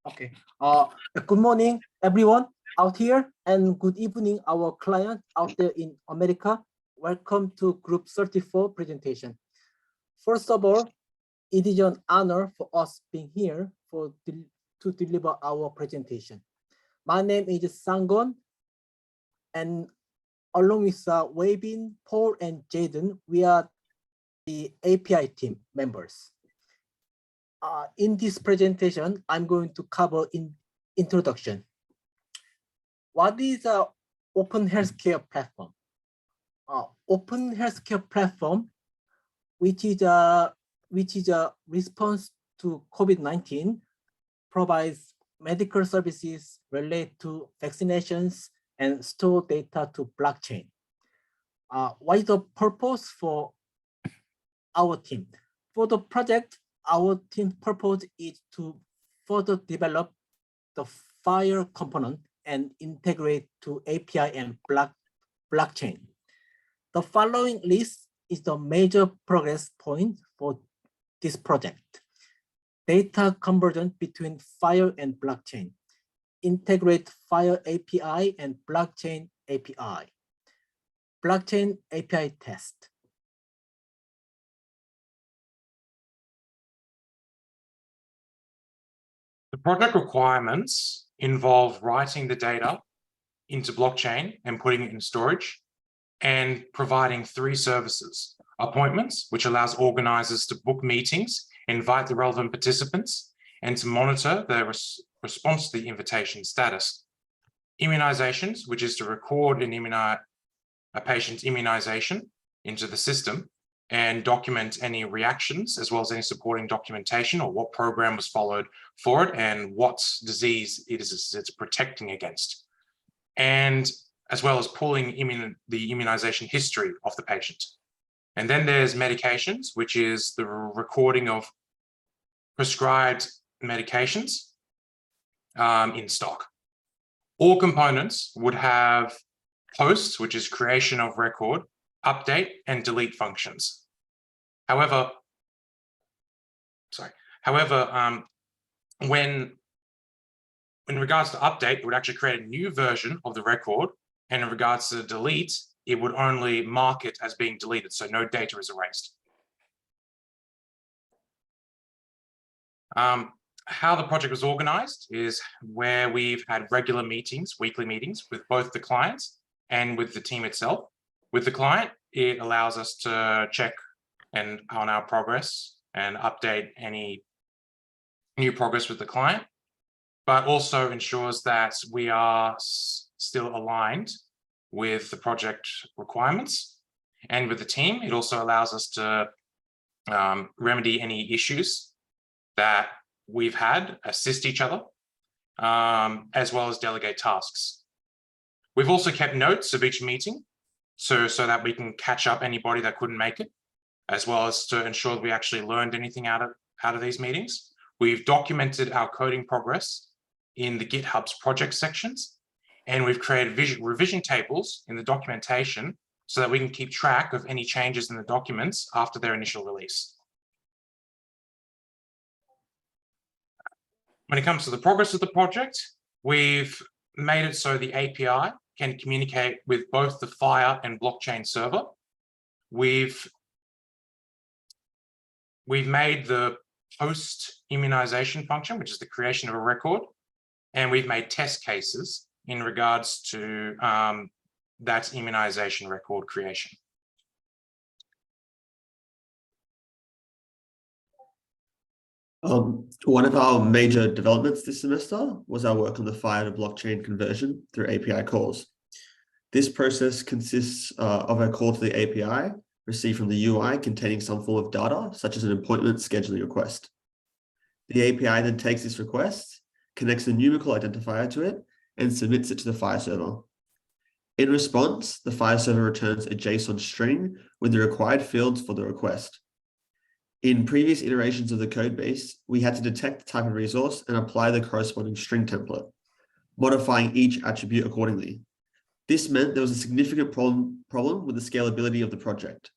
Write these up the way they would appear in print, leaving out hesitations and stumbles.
Okay. Good morning, everyone out here, and good evening, our client out there in America. Welcome to Group 34 presentation. First of all, it is an honor for us being here to deliver our presentation. My name is Sangon, and along with Wavin, Paul, and Jaden, we are the API team members. In this presentation, I'm going to cover in introduction. What is an open healthcare platform? Open healthcare platform, which is a response to COVID-19, provides medical services related to vaccinations and store data to blockchain. What is the purpose for our team? For the project, our team's purpose is to further develop the FHIR component and integrate to API and blockchain. The following list is the major progress point for this project. Data conversion between FHIR and blockchain. Integrate FHIR API and blockchain API. Blockchain API test. The project requirements involve writing the data into blockchain and putting it in storage, and providing 3 services: appointments, which allows organizers to book meetings, invite the relevant participants, and to monitor their response to the invitation status; immunizations, which is to record a patient's immunization into the system and document any reactions, as well as any supporting documentation or what program was followed for it and what disease it's protecting against, and as well as pulling the immunization history of the patient. And then there's medications, which is the recording of prescribed medications in stock. All components would have posts, which is creation of record, update and delete functions. However, when in regards to update, it would actually create a new version of the record, and in regards to delete, it would only mark it as being deleted, so no data is erased. How the project was organized is where we've had regular meetings, weekly meetings, with both the clients and with the team itself. With the client, it allows us to check on our progress and update any new progress with the client, but also ensures that we are still aligned with the project requirements. And with the team, it also allows us to remedy any issues that we've had, assist each other, as well as delegate tasks. We've also kept notes of each meeting so that we can catch up anybody that couldn't make it, as well as to ensure that we actually learned anything out of these meetings. We've documented our coding progress in the GitHub's project sections, and we've created revision tables in the documentation so that we can keep track of any changes in the documents after their initial release. When it comes to the progress of the project, we've made it so the API can communicate with both the FHIR and blockchain server. We've made the post-immunization function, which is the creation of a record, and we've made test cases in regards to that immunization record creation. One of our major developments this semester was our work on the FHIR to blockchain conversion through API calls. This process consists of a call to the API received from the UI containing some form of data, such as an appointment scheduling request. The API then takes this request, connects a numerical identifier to it, and submits it to the FHIR server. In response, the FHIR server returns a JSON string with the required fields for the request. In previous iterations of the code base, we had to detect the type of resource and apply the corresponding string template, modifying each attribute accordingly. This meant there was a significant problem with the scalability of the project.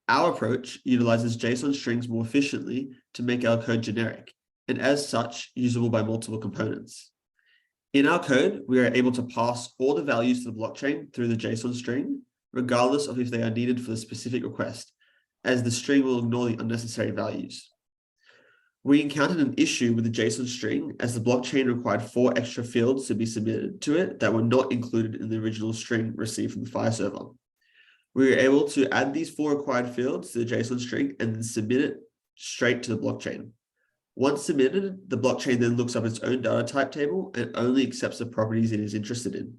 Our approach utilizes JSON strings more efficiently to make our code generic and as such, usable by multiple components. In our code, we are able to pass all the values to the blockchain through the JSON string, regardless of if they are needed for the specific request, as the string will ignore the unnecessary values. We encountered an issue with the JSON string as the blockchain required 4 extra fields to be submitted to it that were not included in the original string received from the file server. We were able to add these 4 required fields to the JSON string and then submit it straight to the blockchain. Once submitted, the blockchain then looks up its own data type table and only accepts the properties it is interested in.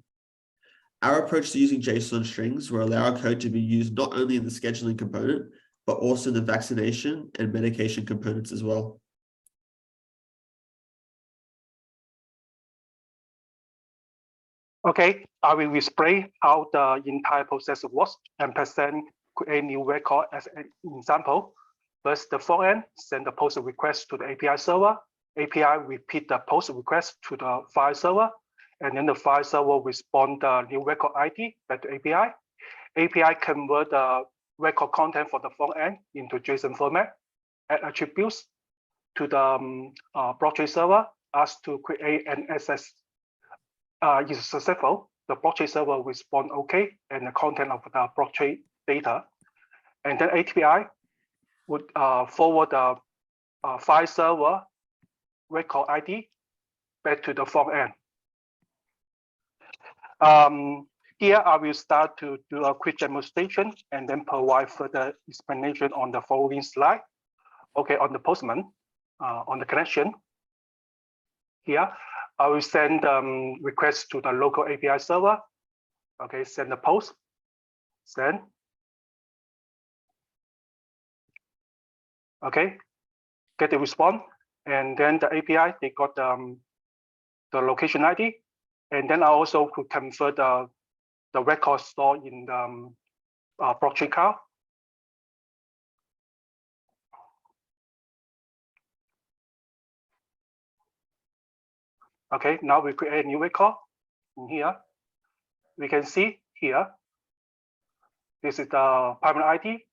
Our approach to using JSON strings will allow our code to be used not only in the scheduling component, but also in the vaccination and medication components as well. Okay, I will display how the entire process works and present create new record as an example. First, the front end send the post request to the API server. API repeat the post request to the file server, and then the file server respond the new record ID back to API. API convert the record content for the front end into JSON format, add attributes to the blockchain server, ask to create an access. Is successful, the blockchain server will respond OK, and the content of the blockchain data. And then API would forward the file server record ID back to the front end. Here, I will start to do a quick demonstration and then provide further explanation on the following slide. Okay, on the postman, on the connection. Here, I will send request to the local API server. Okay, send the post, send. Okay, get the response, and then the API, they got the location ID, and then I also could convert the record stored in the blockchain cloud. Okay, now we create a new record in here. We can see here, this is the primary ID,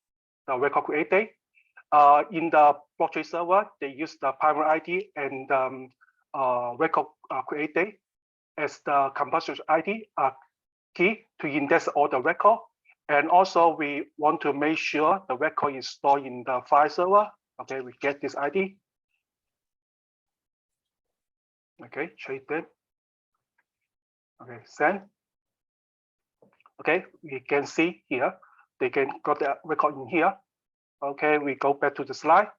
the record create date. In the blockchain server, they use the primary ID and record create date as the compulsory ID key to index all the record. And also we want to make sure the record is stored in the file server. Okay, we get this ID. Okay, trade them. Okay, send. Okay, we can see here, they can got the record in here. Okay, we go back to the slide.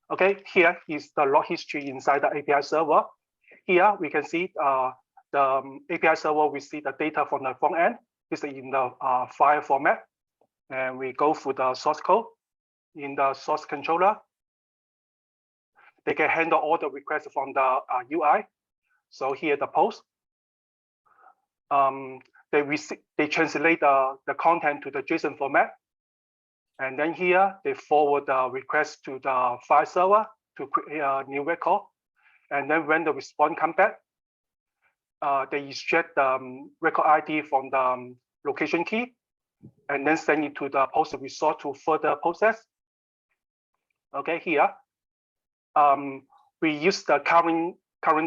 Okay, here is the log history inside the API server. Here we can see the API server, we see the data from the front end. This is in the file format. And we go through the source code. In the source controller, they can handle all the requests from the UI. So here the post. They translate the content to the JSON format. And then here they forward the request to the file server to create a new record. And then when the response comes back, they extract the record ID from the location key and then send it to the post resource to further process. Okay, here we use the current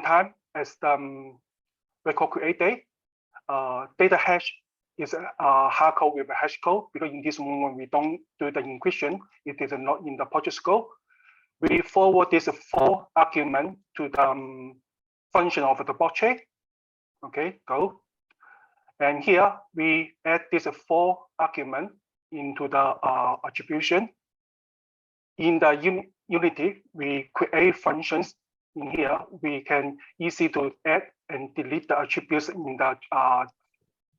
time as the record create date. Data hash is hard code with a hash code because in this moment we don't do the encryption. It is not in the project scope. We forward this 4 argument to the function of the blockchain. Okay, go. And here we add this 4 argument into the attribution. In the Unity, we create functions in here. We can easy to add and delete the attributes in the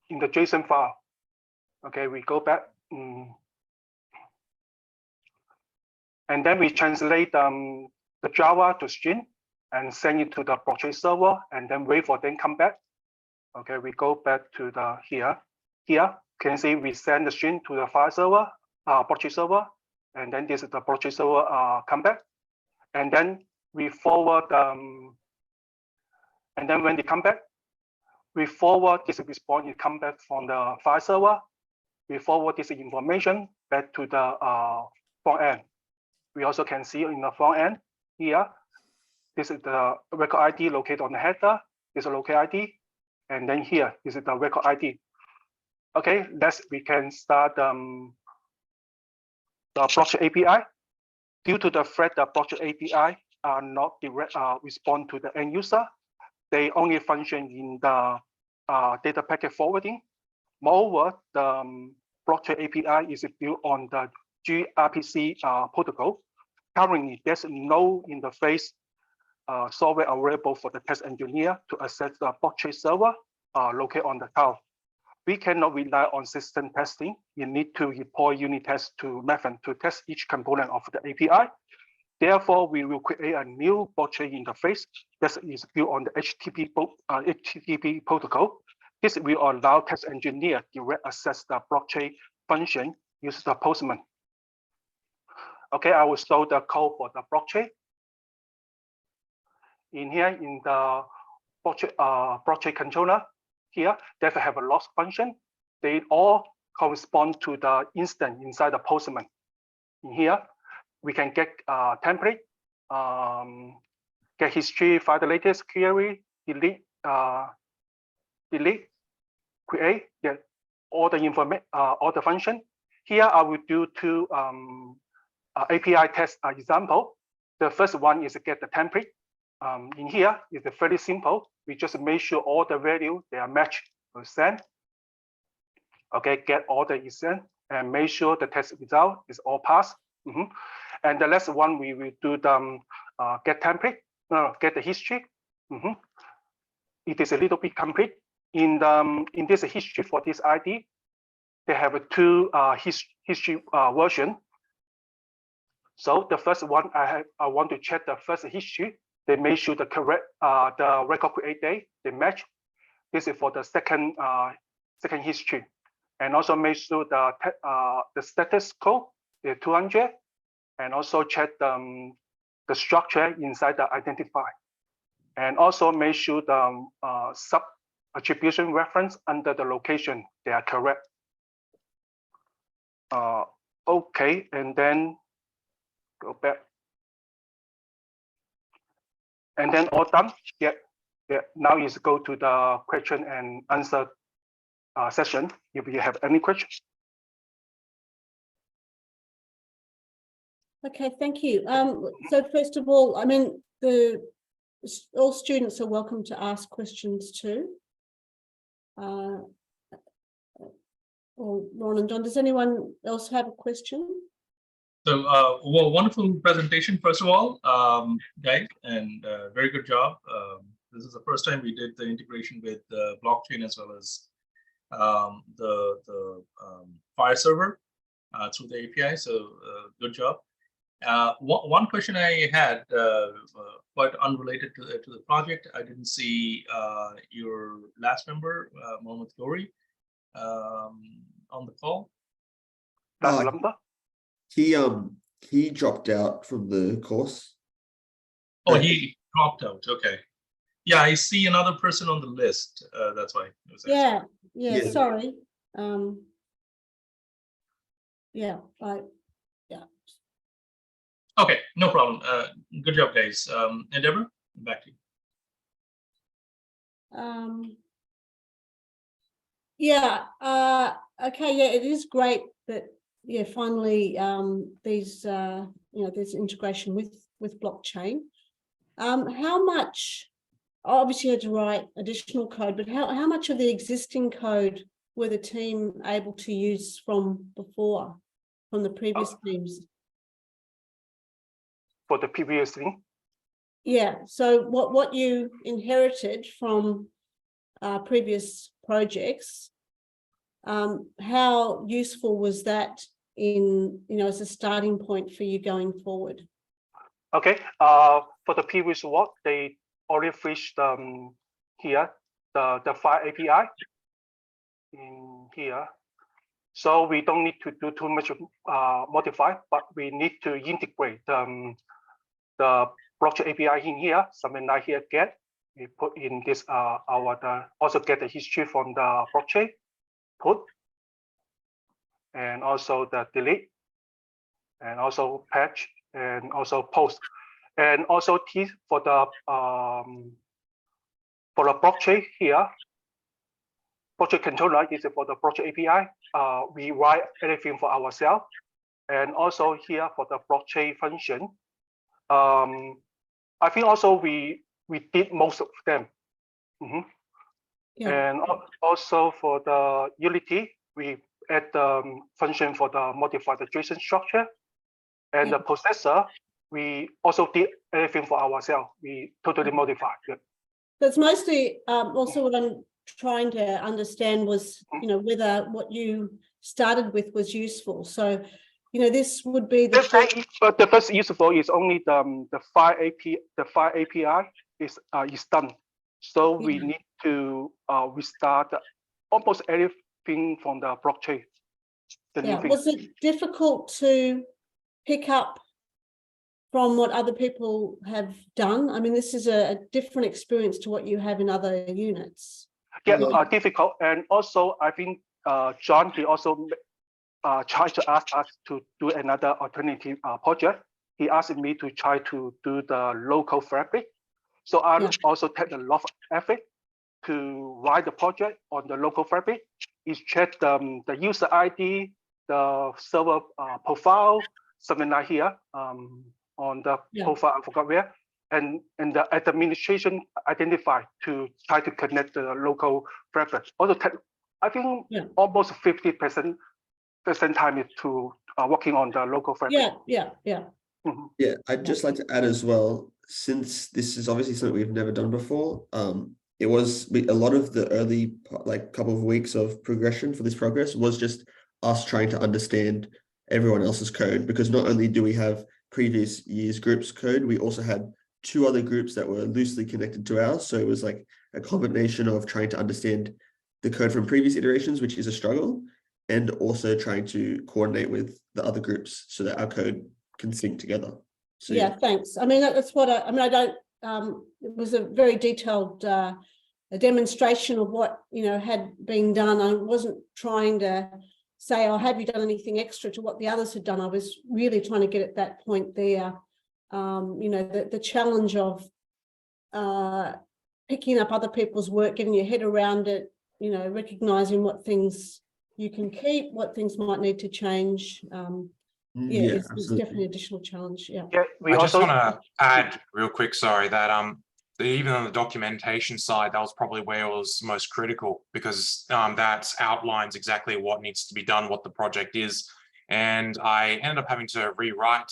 JSON file. Okay, we go back. And then we translate the Java to string and send it to the blockchain server and then wait for them come back. Okay, we go back to the here. Here, can see we send the string to the file server, blockchain server, and then this is the blockchain server come back. And then we forward, and then when they come back, we forward this response, it come back from the file server. we forward this information back to the front end. We also can see in the front end here, this is the record ID located on the header, this is a local ID, and then here, this is the record ID. Okay, we can start the blockchain API. Due to the fact that blockchain API are not direct respond to the end user, they only function in the data packet forwarding. Moreover, the blockchain API is built on the gRPC protocol. Currently, there's no interface software available for the test engineer to access the blockchain server located on the cloud. We cannot rely on system testing. You need to deploy unit tests to Maven to test each component of the API. Therefore, we will create a new blockchain interface that is built on the HTTP protocol. This will allow test engineer direct access the blockchain function using the Postman. Okay, I will show the code for the blockchain. In here, in the blockchain controller, here they have a loss function. They all correspond to the instance inside the Postman. In here, we can get template, get history, find the latest query, delete, create, get all the information, all the function. Here I will do two API test example. The first one is to get the template. In here is very simple. We just make sure all the value they are matched to send. Okay, get all the send and make sure the test result is all passed. And the last one we will do the get template, get the history. It is a little bit complete. In this history for this ID, they have two history version. So the first one I want to check the first history. They make sure the correct the record create date they match. This is for the second history, and also make sure the status code is 200, and also check the structure inside the identify, and also make sure the sub attribution reference under the location they are correct. Okay, and then go back. And then all done. Yeah. Now is go to the question and answer session. If you have any questions. Okay, thank you. So first of all, I mean, all students are welcome to ask questions too. Or Ron and John, does anyone else have a question? So, well, wonderful presentation, first of all, guys, and very good job. This is the first time we did the integration with the blockchain as well as the file server through the API. So, good job. One question I had, quite unrelated to the project. I didn't see your last member, Macquarie, on the call. He dropped out from the course. Oh, he dropped out. Okay. Yeah, I see another person on the list. That's why. Yeah. Yeah. Sorry. Yeah. Okay, no problem. Good job, guys. And Deborah, back to you. Yeah. Okay. Yeah, it is great that finally these there's integration with blockchain. How much? Obviously, you had to write additional code, but how much of the existing code were the team able to use from before, from the previous teams? For the previous thing? Yeah. So what you inherited from previous projects, how useful was that in as a starting point for you going forward? Okay. For the previous work, they already fished here the file API in here. So we don't need to do too much modify, but we need to integrate the blockchain API in here. Something like here get we put in this also get the history from the blockchain put. and also the delete, and also patch, and also post, and also T for the blockchain here. Blockchain controller is for the blockchain API. We write everything for ourselves, and also here for the blockchain function. I think also we did most of them. And also for the Unity, we add the function for the modify the JSON structure, and the processor, we also did everything for ourselves. We totally modified. That's mostly also what I'm trying to understand was, whether what you started with was useful. So, this would be the but the first useful is only the file API is done. So we need to restart almost everything from the blockchain. Was it difficult to pick up from what other people have done? I mean, this is a different experience to what you have in other units. Yeah, difficult. And also, I think John, he also tried to ask us to do another alternative project. He asked me to try to do the local fabric. So I also take a lot of effort to write the project on the local fabric. Is check the user ID, the server profile, something like here on the profile, I forgot where, and the administration identify to try to connect the local fabric. Also, I think almost 50% time is to working on the local fabric. Yeah, I'd just like to add as well, since this is obviously something we've never done before, it was a lot of the early couple of weeks of progression for this progress was just us trying to understand everyone else's code, because not only do we have previous years groups code, we also had 2 other groups that were loosely connected to ours. So it was like a combination of trying to understand the code from previous iterations, which is a struggle, and also trying to coordinate with the other groups so that our code can sync together. So thanks. I mean, that's what I don't, it was a very detailed a demonstration of what, had been done. I wasn't trying to say, oh, have you done anything extra to what the others had done? I was really trying to get at that point there. The challenge of picking up other people's work, getting your head around it, recognizing what things you can keep, what things might need to change. It's definitely an additional challenge. I just want to add real quick, sorry, that even on the documentation side, that was probably where it was most critical, because that outlines exactly what needs to be done, what the project is. And I ended up having to rewrite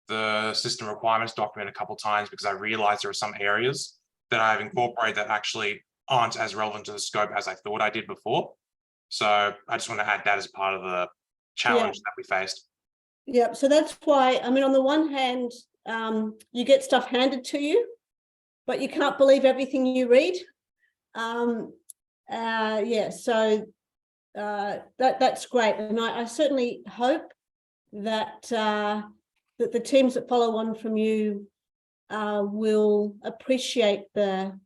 the system requirements document a couple of times, because I realized there are some areas that I've incorporated that actually aren't as relevant to the scope as I thought I did before. So I just want to add that as part of the challenge that we faced. Yeah, so that's why, I mean, on the one hand, you get stuff handed to you, but you can't believe everything you read. So that's great. And I certainly hope that that the teams that follow on from you will appreciate the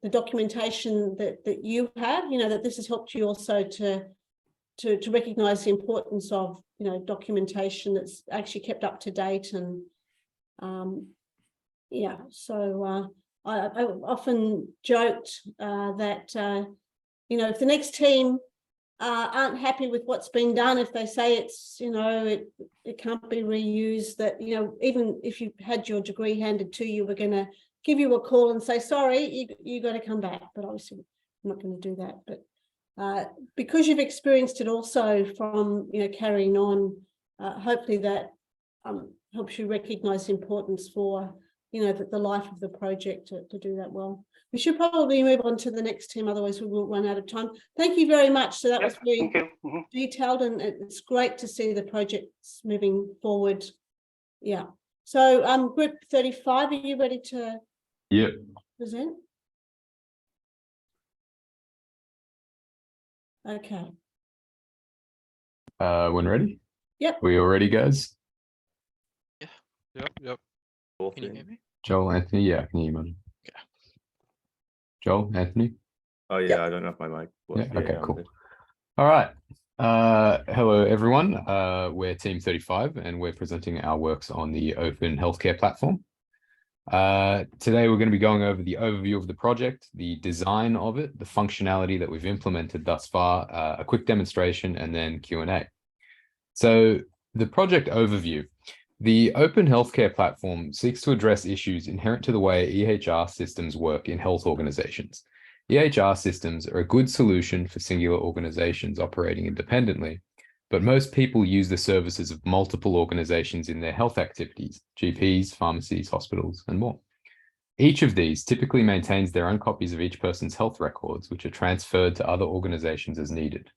documentation that you have, that this has helped you also to recognize the importance of, documentation that's actually kept up to date. And so I often joked that, if the next team aren't happy with what's been done, if they say it's, it can't be reused, that, even if you had your degree handed to you, we're going to give you a call and say, sorry, you got to come back. But obviously I'm not going to do that. But because you've experienced it also from, carrying on, hopefully that helps you recognize the importance for, the life of the project to do that well. We should probably move on to the next team, otherwise we will run out of time. Thank you very much. So that was very detailed, and it's great to see the projects moving forward. Yeah. So group 35, are you ready to present? Okay. When ready? Yep. We all ready, guys? Yep. Can you hear me? Joel, Anthony, yeah, I can hear you, man. Okay. Joel, Anthony? Oh yeah, I don't know if my mic was. Yeah, okay, cool. All right. Hello, everyone. We're Team 35, and we're presenting our works on the Open Healthcare platform. Today, we're going to be going over the overview of the project, the design of it, the functionality that we've implemented thus far, a quick demonstration, and then Q&A. So the project overview. The Open Healthcare platform seeks to address issues inherent to the way EHR systems work in health organizations. EHR systems are a good solution for singular organizations operating independently, but most people use the services of multiple organizations in their health activities, GPs, pharmacies, hospitals, and more. Each of these typically maintains their own copies of each person's health records, which are transferred to other organizations as needed.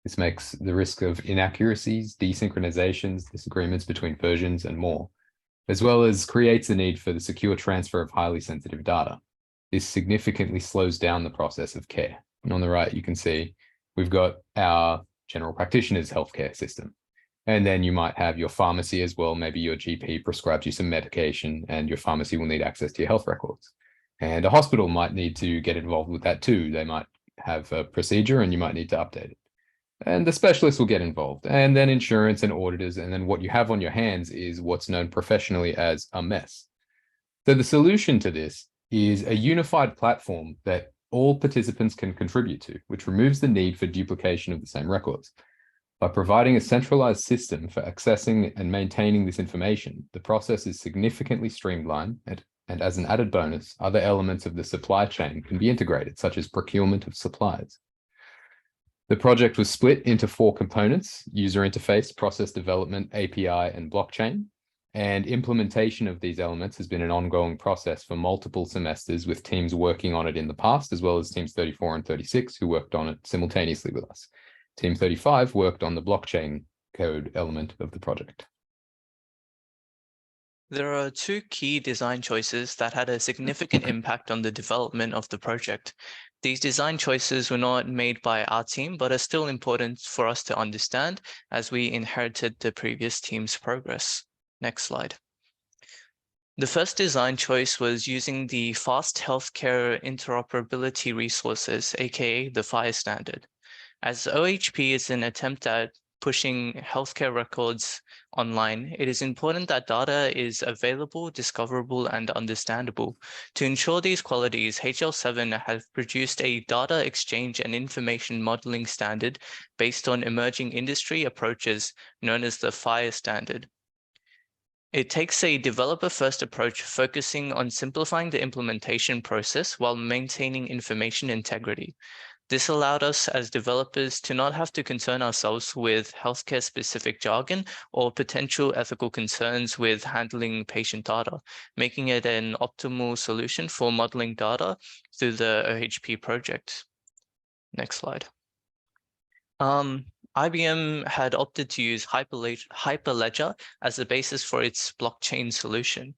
This makes the risk of inaccuracies, desynchronizations, disagreements between versions, and more, as well as creates the need for the secure transfer of highly sensitive data. This significantly slows down the process of care. And on the right, you can see we've got our general practitioner's healthcare system. And then you might have your pharmacy as well. Maybe your GP prescribes you some medication and your pharmacy will need access to your health records. And a hospital might need to get involved with that too. They might have a procedure and you might need to update it. And the specialists will get involved, and then insurance and auditors. And then what you have on your hands is what's known professionally as a mess. So the solution to this is a unified platform that all participants can contribute to, which removes the need for duplication of the same records. By providing a centralized system for accessing and maintaining this information, the process is significantly streamlined, and as an added bonus, other elements of the supply chain can be integrated, such as procurement of supplies. The project was split into 4 components: user interface, process development, API, and blockchain. And implementation of these elements has been an ongoing process for multiple semesters, with teams working on it in the past, as well as teams 34 and 36 who worked on it simultaneously with us. Team 35 worked on the blockchain code element of the project. There are 2 key design choices that had a significant impact on the development of the project. These design choices were not made by our team, but are still important for us to understand as we inherited the previous team's progress. Next slide. The first design choice was using the Fast Healthcare Interoperability Resources, aka the FHIR standard. As OHP is an attempt at pushing healthcare records online, it is important that data is available, discoverable, and understandable. To ensure these qualities, HL7 has produced a data exchange and information modeling standard based on emerging industry approaches known as the FHIR standard. It takes a developer-first approach, focusing on simplifying the implementation process while maintaining information integrity. This allowed us as developers to not have to concern ourselves with healthcare-specific jargon or potential ethical concerns with handling patient data, making it an optimal solution for modeling data through the OHP project. Next slide. IBM had opted to use Hyperledger as the basis for its blockchain solution.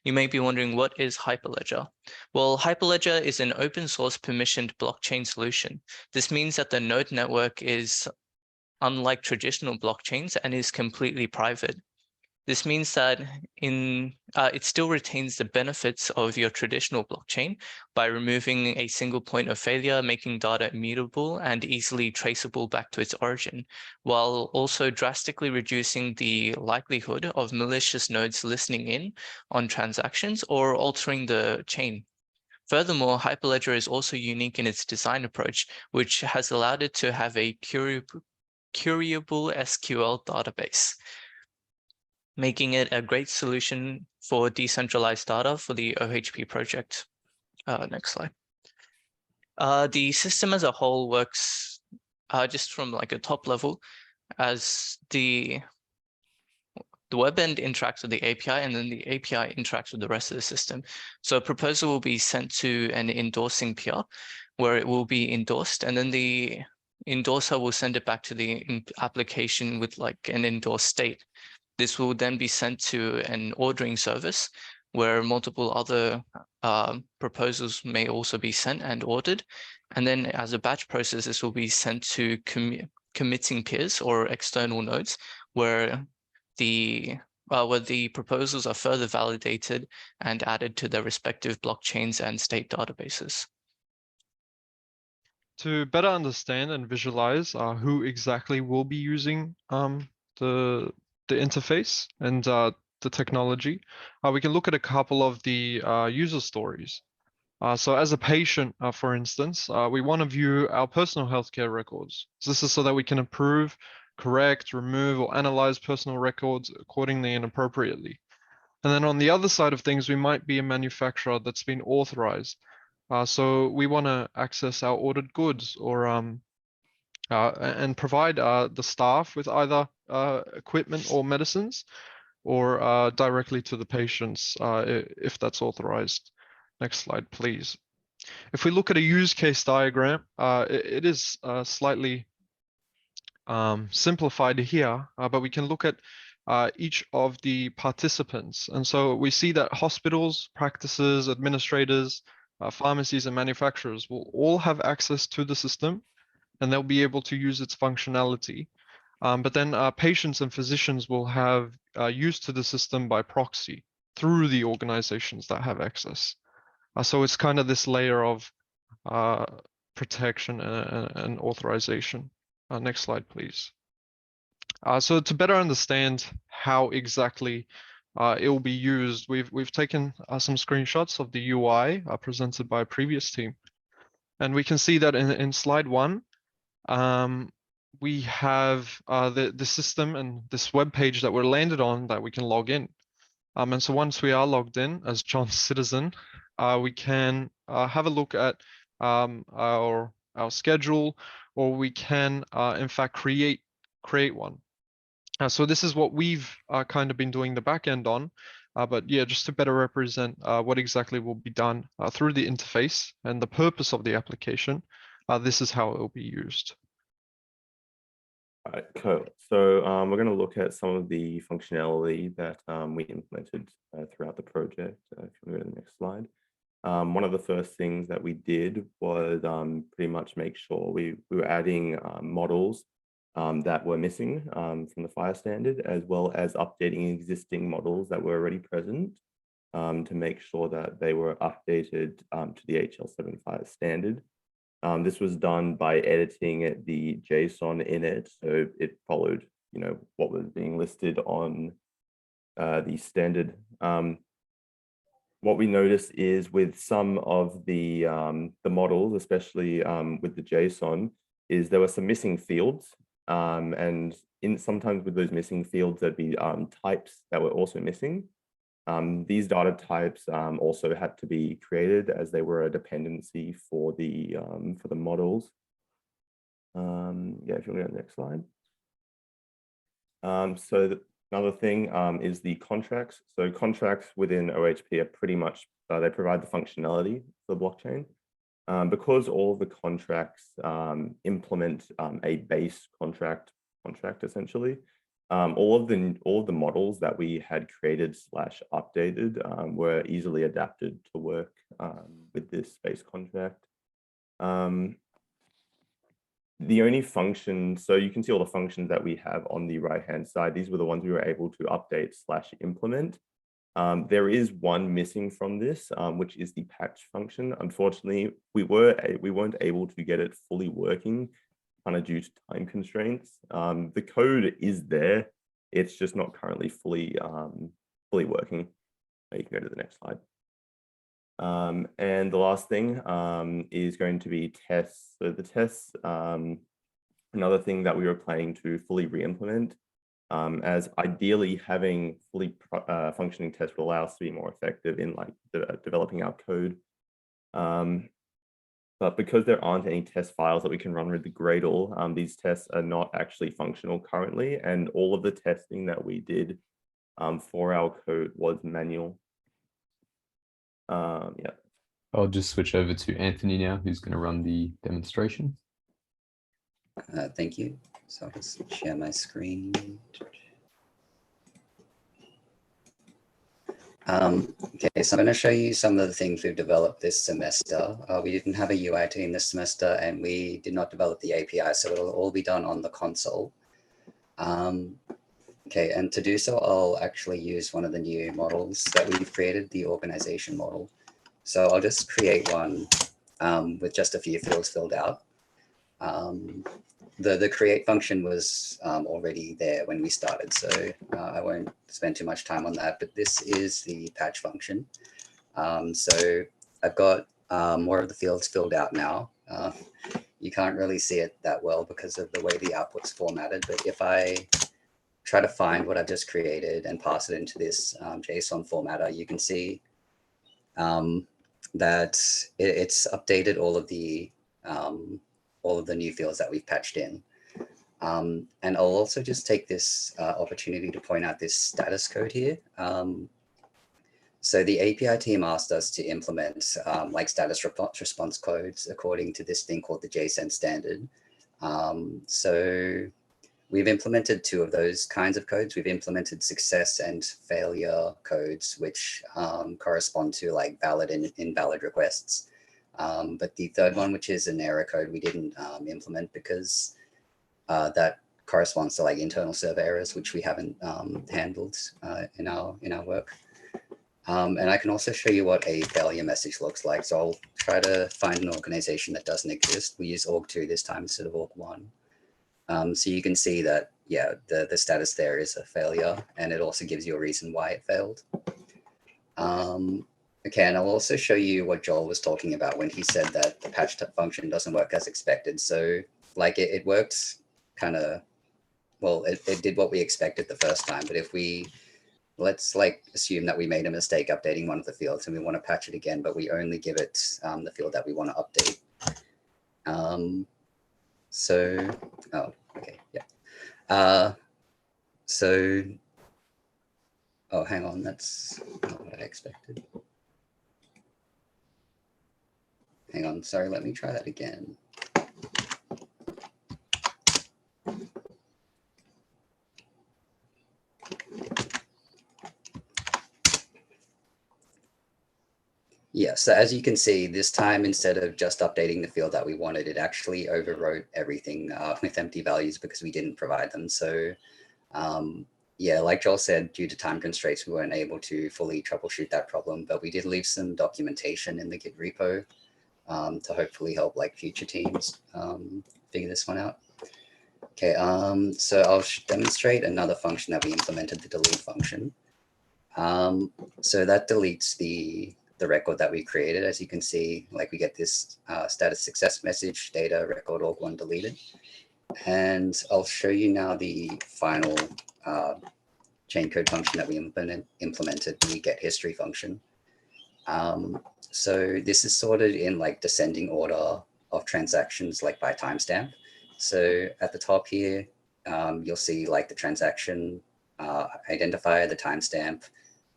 You may be wondering, what is Hyperledger? Well, Hyperledger is an open source permissioned blockchain solution. This means that the node network is unlike traditional blockchains and is completely private. This means that it still retains the benefits of your traditional blockchain by removing a single point of failure, making data immutable and easily traceable back to its origin, while also drastically reducing the likelihood of malicious nodes listening in on transactions or altering the chain. Furthermore, Hyperledger is also unique in its design approach, which has allowed it to have a curable SQL database, making it a great solution for decentralized data for the OHP project. Next slide. The system as a whole works just from like a top level, as the web end interacts with the API, and then the API interacts with the rest of the system. So a proposal will be sent to an endorsing peer, where it will be endorsed, and then the endorser will send it back to the application with like an endorsed state. This will then be sent to an ordering service where multiple other proposals may also be sent and ordered. And then as a batch process, this will be sent to committing peers or external nodes where the proposals are further validated and added to their respective blockchains and state databases. to better understand and visualize who exactly will be using the interface and the technology, we can look at a couple of the user stories. So as a patient, for instance, we want to view our personal healthcare records. So this is so that we can approve, correct, remove, or analyze personal records accordingly and appropriately. And then on the other side of things, we might be a manufacturer that's been authorized. So we want to access our ordered goods or and provide the staff with either equipment or medicines, or directly to the patients if that's authorized. Next slide, please. If we look at a use case diagram, it is slightly simplified here, but we can look at each of the participants. And so we see that hospitals, practices, administrators, pharmacies, and manufacturers will all have access to the system, and they'll be able to use its functionality. But then patients and physicians will have use to the system by proxy through the organizations that have access. So it's kind of this layer of protection and authorization. Next slide, please. So to better understand how exactly it will be used, we've taken some screenshots of the UI presented by a previous team. And we can see that in slide 1, we have the system and this web page that we're landed on that we can log in. And so once we are logged in as John Citizen, we can have a look at our schedule, or we can in fact create one. So this is what we've kind of been doing the back end on, but yeah, just to better represent what exactly will be done through the interface and the purpose of the application, this is how it will be used. All right, cool. So we're going to look at some of the functionality that we implemented throughout the project. If you go to the next slide. One of the first things that we did was pretty much make sure we were adding models that were missing from the fire standard, as well as updating existing models that were already present to make sure that they were updated to the HL7 fire standard. This was done by editing the JSON in it, so it followed, what was being listed on the standard. What we noticed is with some of the models, especially with the JSON, is there were some missing fields, and sometimes with those missing fields there'd be types that were also missing. These data types also had to be created as they were a dependency for the models. Yeah, if you want to go to the next slide. So another thing is the contracts. So contracts within OHP are pretty much, they provide the functionality for the blockchain. Because all of the contracts implement a base contract essentially, all of the models that we had created / updated were easily adapted to work with this base contract. The only function, so you can see all the functions that we have on the right hand side. These were the ones we were able to update / implement. There is one missing from this, which is the patch function. Unfortunately, we weren't able to get it fully working, kind of due to time constraints. The code is there, it's just not currently fully working. You can go to the next slide. And the last thing is going to be tests. So the tests, another thing that we were planning to fully re-implement, as ideally having fully functioning tests will allow us to be more effective in developing our code. But because there aren't any test files that we can run with the Gradle, these tests are not actually functional currently, and all of the testing that we did for our code was manual. Yeah. I'll just switch over to Anthony now, who's going to run the demonstration. Thank you. So I'll just share my screen. Okay, so I'm going to show you some of the things we've developed this semester. We didn't have a UI team this semester, and we did not develop the API, so it'll all be done on the console. Okay, and to do so, I'll actually use one of the new models that we've created, the organization model. So I'll just create one with just a few fields filled out. The create function was already there when we started, so I won't spend too much time on that, but this is the patch function. So I've got more of the fields filled out now. You can't really see it that well because of the way the output's formatted, but if I try to find what I've just created and pass it into this JSON formatter, you can see that it's updated all of the new fields that we've patched in. And I'll also just take this opportunity to point out this status code here. So the API team asked us to implement like status response codes according to this thing called the JSON standard. So we've implemented 2 of those kinds of codes. We've implemented success and failure codes, which correspond to like valid and invalid requests. But the third one, which is an error code, we didn't implement because that corresponds to like internal server errors, which we haven't handled in our work. And I can also show you what a failure message looks like. So I'll try to find an organization that doesn't exist. We use org2 this time instead of org1. So you can see that, yeah, the status there is a failure, and it also gives you a reason why it failed. Okay, and I'll also show you what Joel was talking about when he said that the patch function doesn't work as expected. So like it worked kind of, well, it did what we expected the first time, but if let's like assume that we made a mistake updating one of the fields and we want to patch it again, but we only give it the field that we want to update. So, oh, okay, yeah. So, oh, hang on, that's not what I expected. Hang on, sorry, let me try that again. Yeah, so as you can see, this time, instead of just updating the field that we wanted, it actually overwrote everything with empty values because we didn't provide them. So yeah, like Joel said, due to time constraints, we weren't able to fully troubleshoot that problem, but we did leave some documentation in the Git repo to hopefully help like future teams figure this one out. Okay, so I'll demonstrate another function that we implemented, the delete function. So that deletes the record that we created. As you can see, like we get this status success message, data record org1 deleted. And I'll show you now the final chain code function that we implemented, the get history function. So this is sorted in like descending order of transactions, like by timestamp. So at the top here, you'll see like the transaction identifier, the timestamp,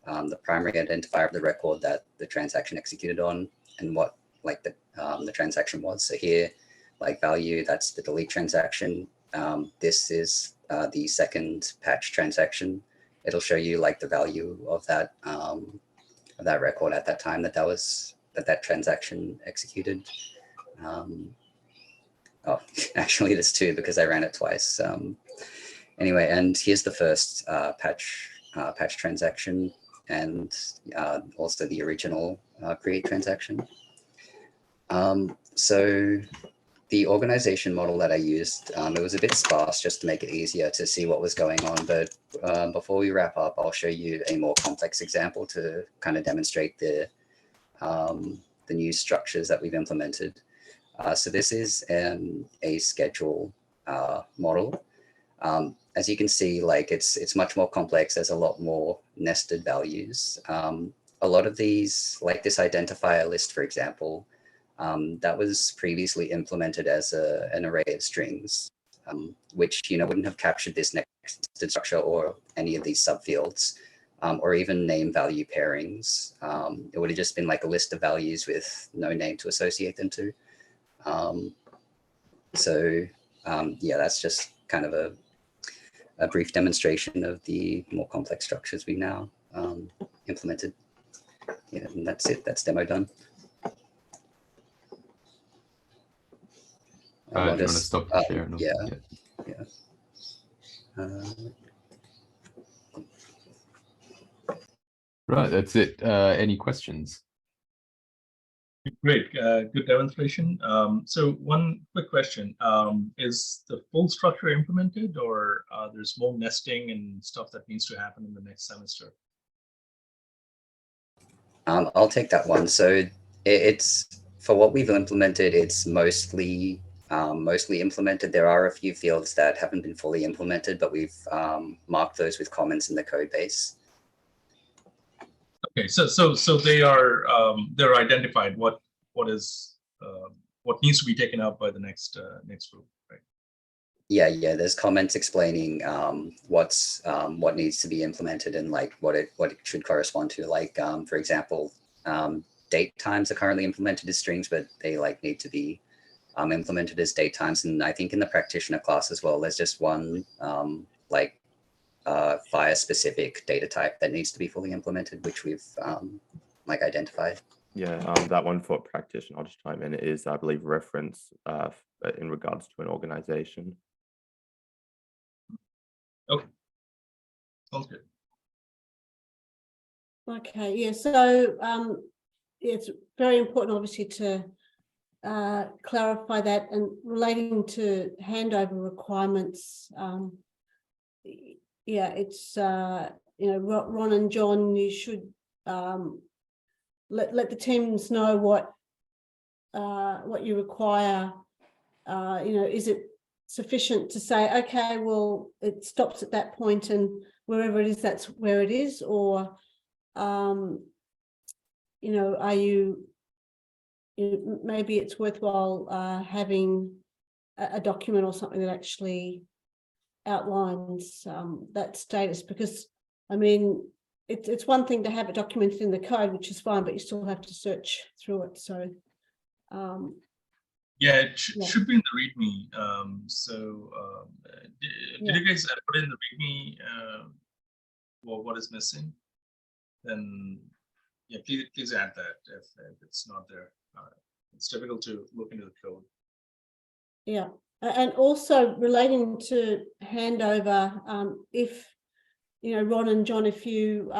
the primary identifier of the record that the transaction executed on, and what like the transaction was. So here, like value, that's the delete transaction. This is the second patch transaction. It'll show you like the value of that record at that time that transaction executed. Oh, actually, there's 2 because I ran it twice. Anyway, and here's the first patch transaction, and also the original create transaction. So the organization model that I used, it was a bit sparse just to make it easier to see what was going on. But before we wrap up, I'll show you a more complex example to kind of demonstrate the new structures that we've implemented. So this is a schedule model. As you can see, like it's much more complex. There's a lot more nested values. A lot of these, like this identifier list, for example, that was previously implemented as an array of strings, which wouldn't have captured this nested structure or any of these subfields, or even name value pairings. It would have just been like a list of values with no name to associate them to. Yeah, that's just kind of a brief demonstration of the more complex structures we now implemented. Yeah, and that's it. That's demo done. Do you want to stop the share? Yeah. Right, that's it. Any questions? Great, good demonstration. So one quick question, is the full structure implemented, or there's more nesting and stuff that needs to happen in the next semester? I'll take that one. So it's for what we've implemented, it's mostly implemented. There are a few fields that haven't been fully implemented, but we've marked those with comments in the code base. Okay, so they are they're identified what needs to be taken out by the next group, right? Yeah, there's comments explaining what needs to be implemented and like what it should correspond to. Like for example, date times are currently implemented as strings, but they like need to be implemented as date times. And I think in the practitioner class as well, there's just one fire specific data type that needs to be fully implemented, which we've like identified. Yeah, that one for practitioner, I'll just chime in, is, I believe, reference in regards to an organization. Okay, sounds good. Okay, yeah, so it's very important obviously to clarify that, and relating to handover requirements. Yeah, it's Ron and John, you should let the teams know what you require. Is it sufficient to say, okay, well, it stops at that point, and wherever it is, that's where it is, or are you maybe it's worthwhile having a document or something that actually outlines that status, because I mean it's one thing to have it documented in the code, which is fine, but you still have to search through it. So yeah, it should be in the README. Did you guys put in the README what is missing? Then yeah, please add that if it's not there. It's difficult to look into the code. Yeah, and also relating to handover, if Ron and John, if you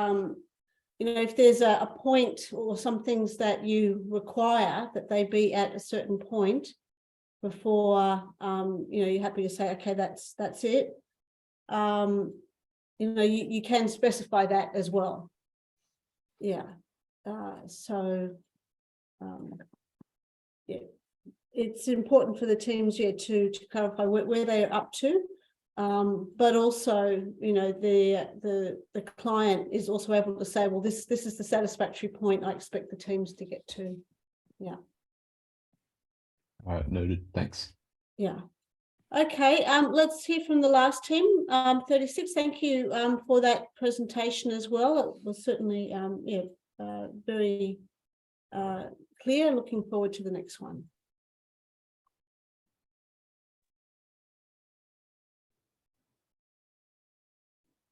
if there's a point or some things that you require that they be at a certain point before you're happy to say, okay, that's it. You can specify that as well. Yeah. Yeah, it's important for the teams to clarify where they are up to, but also the client is also able to say, well, this is the satisfactory point I expect the teams to get to. Yeah. All right, noted. Thanks. Yeah. Okay, let's hear from the last team, 36. Thank you for that presentation as well. It was certainly very clear. Looking forward to the next one.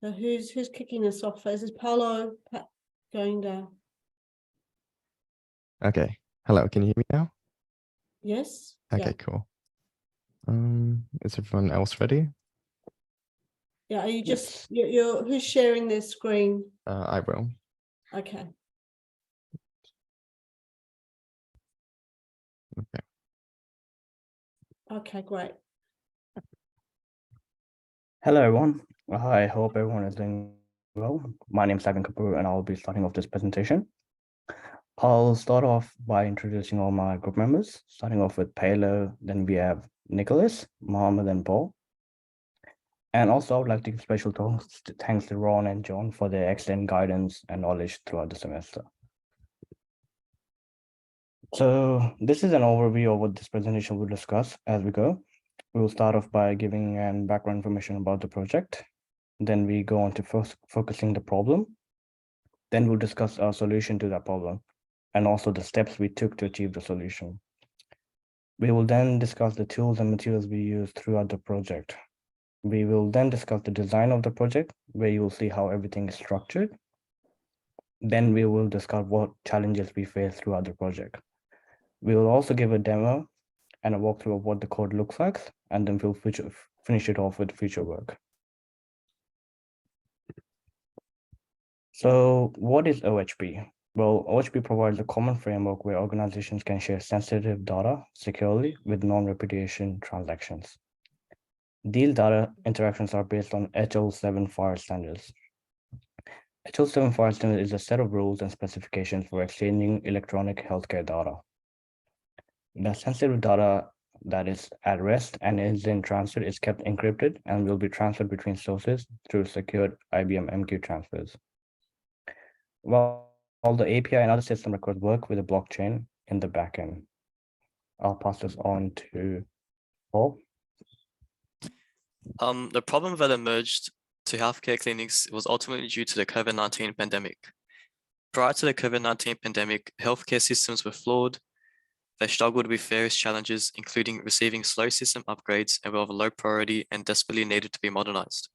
So who's kicking us off? Is Paulo going to? Okay. Hello, can you hear me now? Yes. Okay, cool. Is everyone else ready? Yeah, are you just you're who's sharing their screen? I will. Okay. Okay. Okay, great. Hello, everyone. I hope everyone is doing well. My name is Ivan Kapoor, and I'll be starting off this presentation. I'll start off by introducing all my group members, starting off with Paolo, then we have Nicholas, Mohammed, and Paul. And also, I would like to give special thanks to Ron and John for their excellent guidance and knowledge throughout the semester. So this is an overview of what this presentation will discuss as we go. We will start off by giving background information about the project. Then we go on to first focusing the problem. Then we'll discuss our solution to that problem and also the steps we took to achieve the solution. We will then discuss the tools and materials we use throughout the project. We will then discuss the design of the project, where you will see how everything is structured. Then we will discuss what challenges we face throughout the project. We will also give a demo and a walkthrough of what the code looks like, and then we'll finish it off with future work. So what is OHP? Well, OHP provides a common framework where organizations can share sensitive data securely with non-repudiation transactions. These data interactions are based on HL7 file standards. HL7 file standard is a set of rules and specifications for exchanging electronic healthcare data. The sensitive data that is at rest and is in transit is kept encrypted and will be transferred between sources through secured IBM MQ transfers. While the API and other system records work with the blockchain in the backend. I'll pass this on to Paul. The problem that emerged to healthcare clinics was ultimately due to the COVID-19 pandemic. Prior to the COVID-19 pandemic, healthcare systems were flawed. They struggled with various challenges, including receiving slow system upgrades and were of a low priority and desperately needed to be modernized.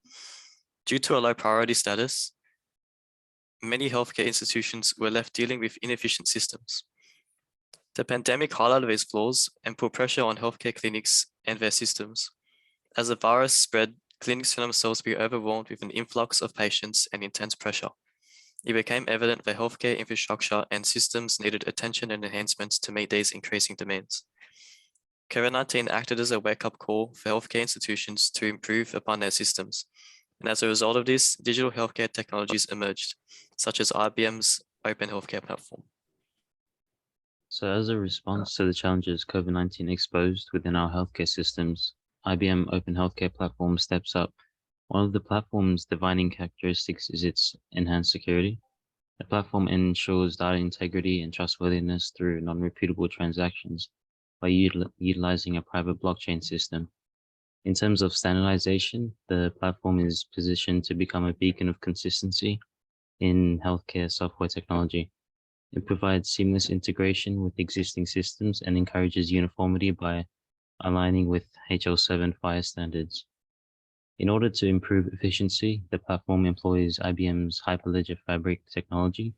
Due to a low priority status, many healthcare institutions were left dealing with inefficient systems. The pandemic highlighted these flaws and put pressure on healthcare clinics and their systems. As the virus spread, clinics found themselves to be overwhelmed with an influx of patients and intense pressure. It became evident that healthcare infrastructure and systems needed attention and enhancements to meet these increasing demands. COVID-19 acted as a wake-up call for healthcare institutions to improve upon their systems. And as a result of this, digital healthcare technologies emerged, such as IBM's Open Healthcare Platform. So as a response to the challenges COVID-19 exposed within our healthcare systems, IBM Open Healthcare Platform steps up. One of the platform's defining characteristics is its enhanced security. The platform ensures data integrity and trustworthiness through non-repeatable transactions by utilizing a private blockchain system. In terms of standardization, the platform is positioned to become a beacon of consistency in healthcare software technology. It provides seamless integration with existing systems and encourages uniformity by aligning with HL7 FHIR standards. In order to improve efficiency, the platform employs IBM's Hyperledger Fabric technology.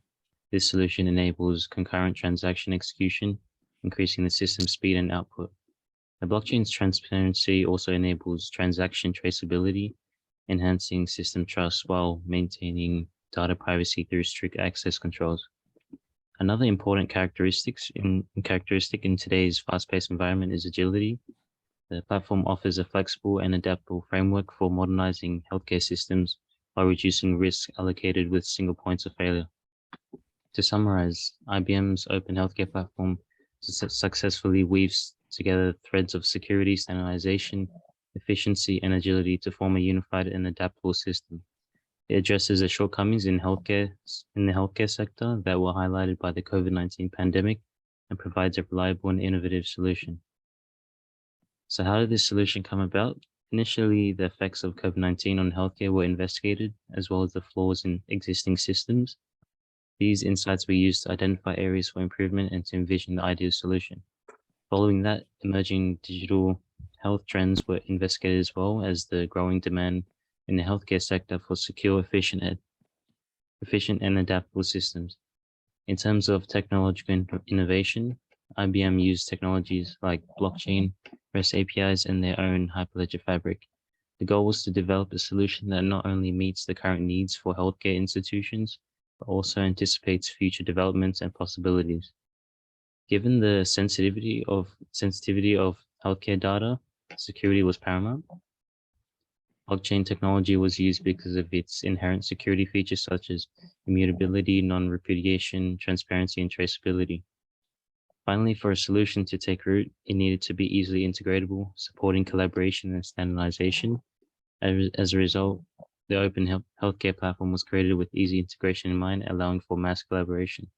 This solution enables concurrent transaction execution, increasing the system speed and output. The blockchain's transparency also enables transaction traceability, enhancing system trust while maintaining data privacy through strict access controls. Another important characteristic in today's fast-paced environment is agility. The platform offers a flexible and adaptable framework for modernizing healthcare systems while reducing risk allocated with single points of failure. To summarize, IBM's Open Healthcare Platform successfully weaves together threads of security, standardization, efficiency, and agility to form a unified and adaptable system. It addresses the shortcomings in the healthcare sector that were highlighted by the COVID-19 pandemic and provides a reliable and innovative solution. So how did this solution come about? Initially, the effects of COVID-19 on healthcare were investigated, as well as the flaws in existing systems. These insights were used to identify areas for improvement and to envision the ideal solution. Following that, emerging digital health trends were investigated as well as the growing demand in the healthcare sector for secure, efficient and adaptable systems. In terms of technological innovation, IBM used technologies like blockchain, REST APIs, and their own Hyperledger Fabric. The goal was to develop a solution that not only meets the current needs for healthcare institutions, but also anticipates future developments and possibilities. Given the sensitivity of healthcare data, security was paramount. Blockchain technology was used because of its inherent security features such as immutability, non-repudiation, transparency, and traceability. Finally, for a solution to take root, it needed to be easily integratable, supporting collaboration and standardization. As a result, the Open Healthcare Platform was created with easy integration in mind, allowing for mass collaboration.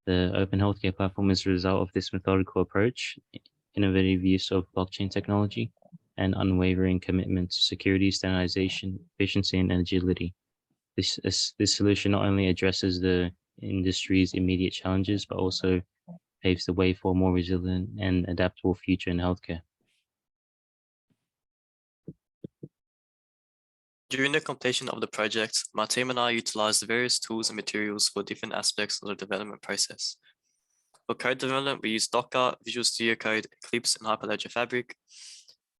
The Open Healthcare Platform is a result of this methodical approach, innovative use of blockchain technology, and unwavering commitment to security, standardization, efficiency, and agility. This solution not only addresses the industry's immediate challenges, but also paves the way for a more resilient and adaptable future in healthcare. During the completion of the project, my team and I utilized various tools and materials for different aspects of the development process. For code development, we used Docker, Visual Studio Code, Eclipse, and Hyperledger Fabric.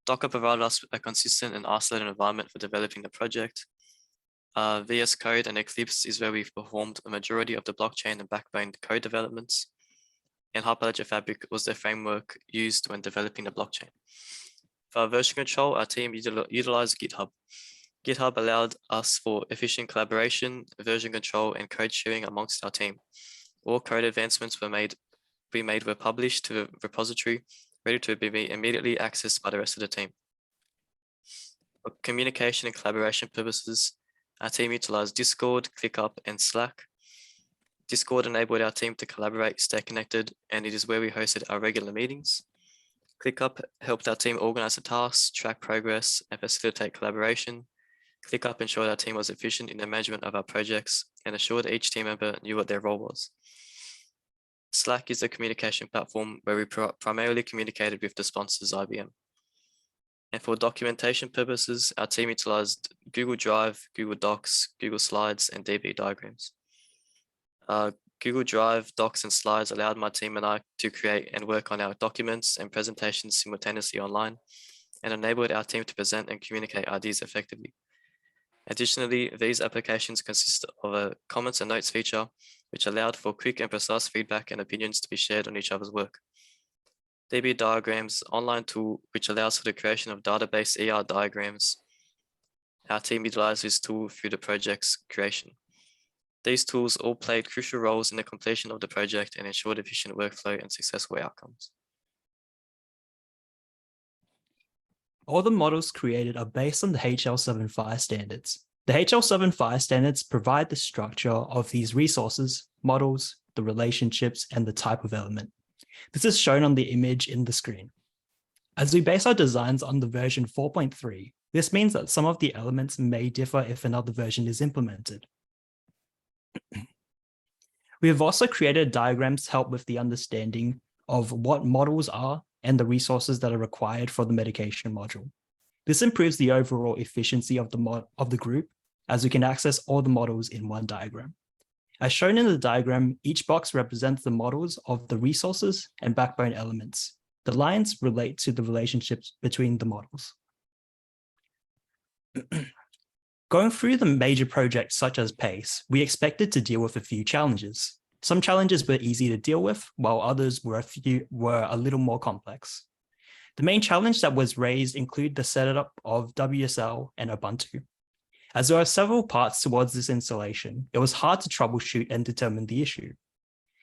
Docker provided us a consistent and isolated environment for developing the project. VS Code and Eclipse is where we've performed a majority of the blockchain and backbone code developments. And Hyperledger Fabric was the framework used when developing the blockchain. For our version control, our team utilized GitHub. GitHub allowed us for efficient collaboration, version control, and code sharing amongst our team. All code advancements were published to the repository, ready to be immediately accessed by the rest of the team. For communication and collaboration purposes, our team utilized Discord, ClickUp, and Slack. Discord enabled our team to collaborate, stay connected, and it is where we hosted our regular meetings. ClickUp helped our team organize the tasks, track progress, and facilitate collaboration. ClickUp ensured our team was efficient in the management of our projects and assured each team member knew what their role was. Slack is the communication platform where we primarily communicated with the sponsors, IBM. And for documentation purposes, our team utilized Google Drive, Google Docs, Google Slides, and DB diagrams. Google Drive, Docs, and Slides allowed my team and I to create and work on our documents and presentations simultaneously online, and enabled our team to present and communicate ideas effectively. Additionally, these applications consist of a comments and notes feature, which allowed for quick and precise feedback and opinions to be shared on each other's work. DB Diagrams, online tool, which allows for the creation of database ER diagrams. Our team utilized this tool through the project's creation. These tools all played crucial roles in the completion of the project and ensured efficient workflow and successful outcomes. All the models created are based on the HL7.5 standards. The HL7.5 standards provide the structure of these resources, models, the relationships, and the type of element. This is shown on the image in the screen. As we base our designs on the version 4.3, this means that some of the elements may differ if another version is implemented. We have also created diagrams to help with the understanding of what models are and the resources that are required for the medication module. This improves the overall efficiency of the group, as we can access all the models in one diagram. As shown in the diagram, each box represents the models of the resources and backbone elements. The lines relate to the relationships between the models. Going through the major projects such as PACE, we expected to deal with a few challenges. Some challenges were easy to deal with, while others were a little more complex. The main challenge that was raised included the setup of WSL and Ubuntu. As there are several parts towards this installation, it was hard to troubleshoot and determine the issue.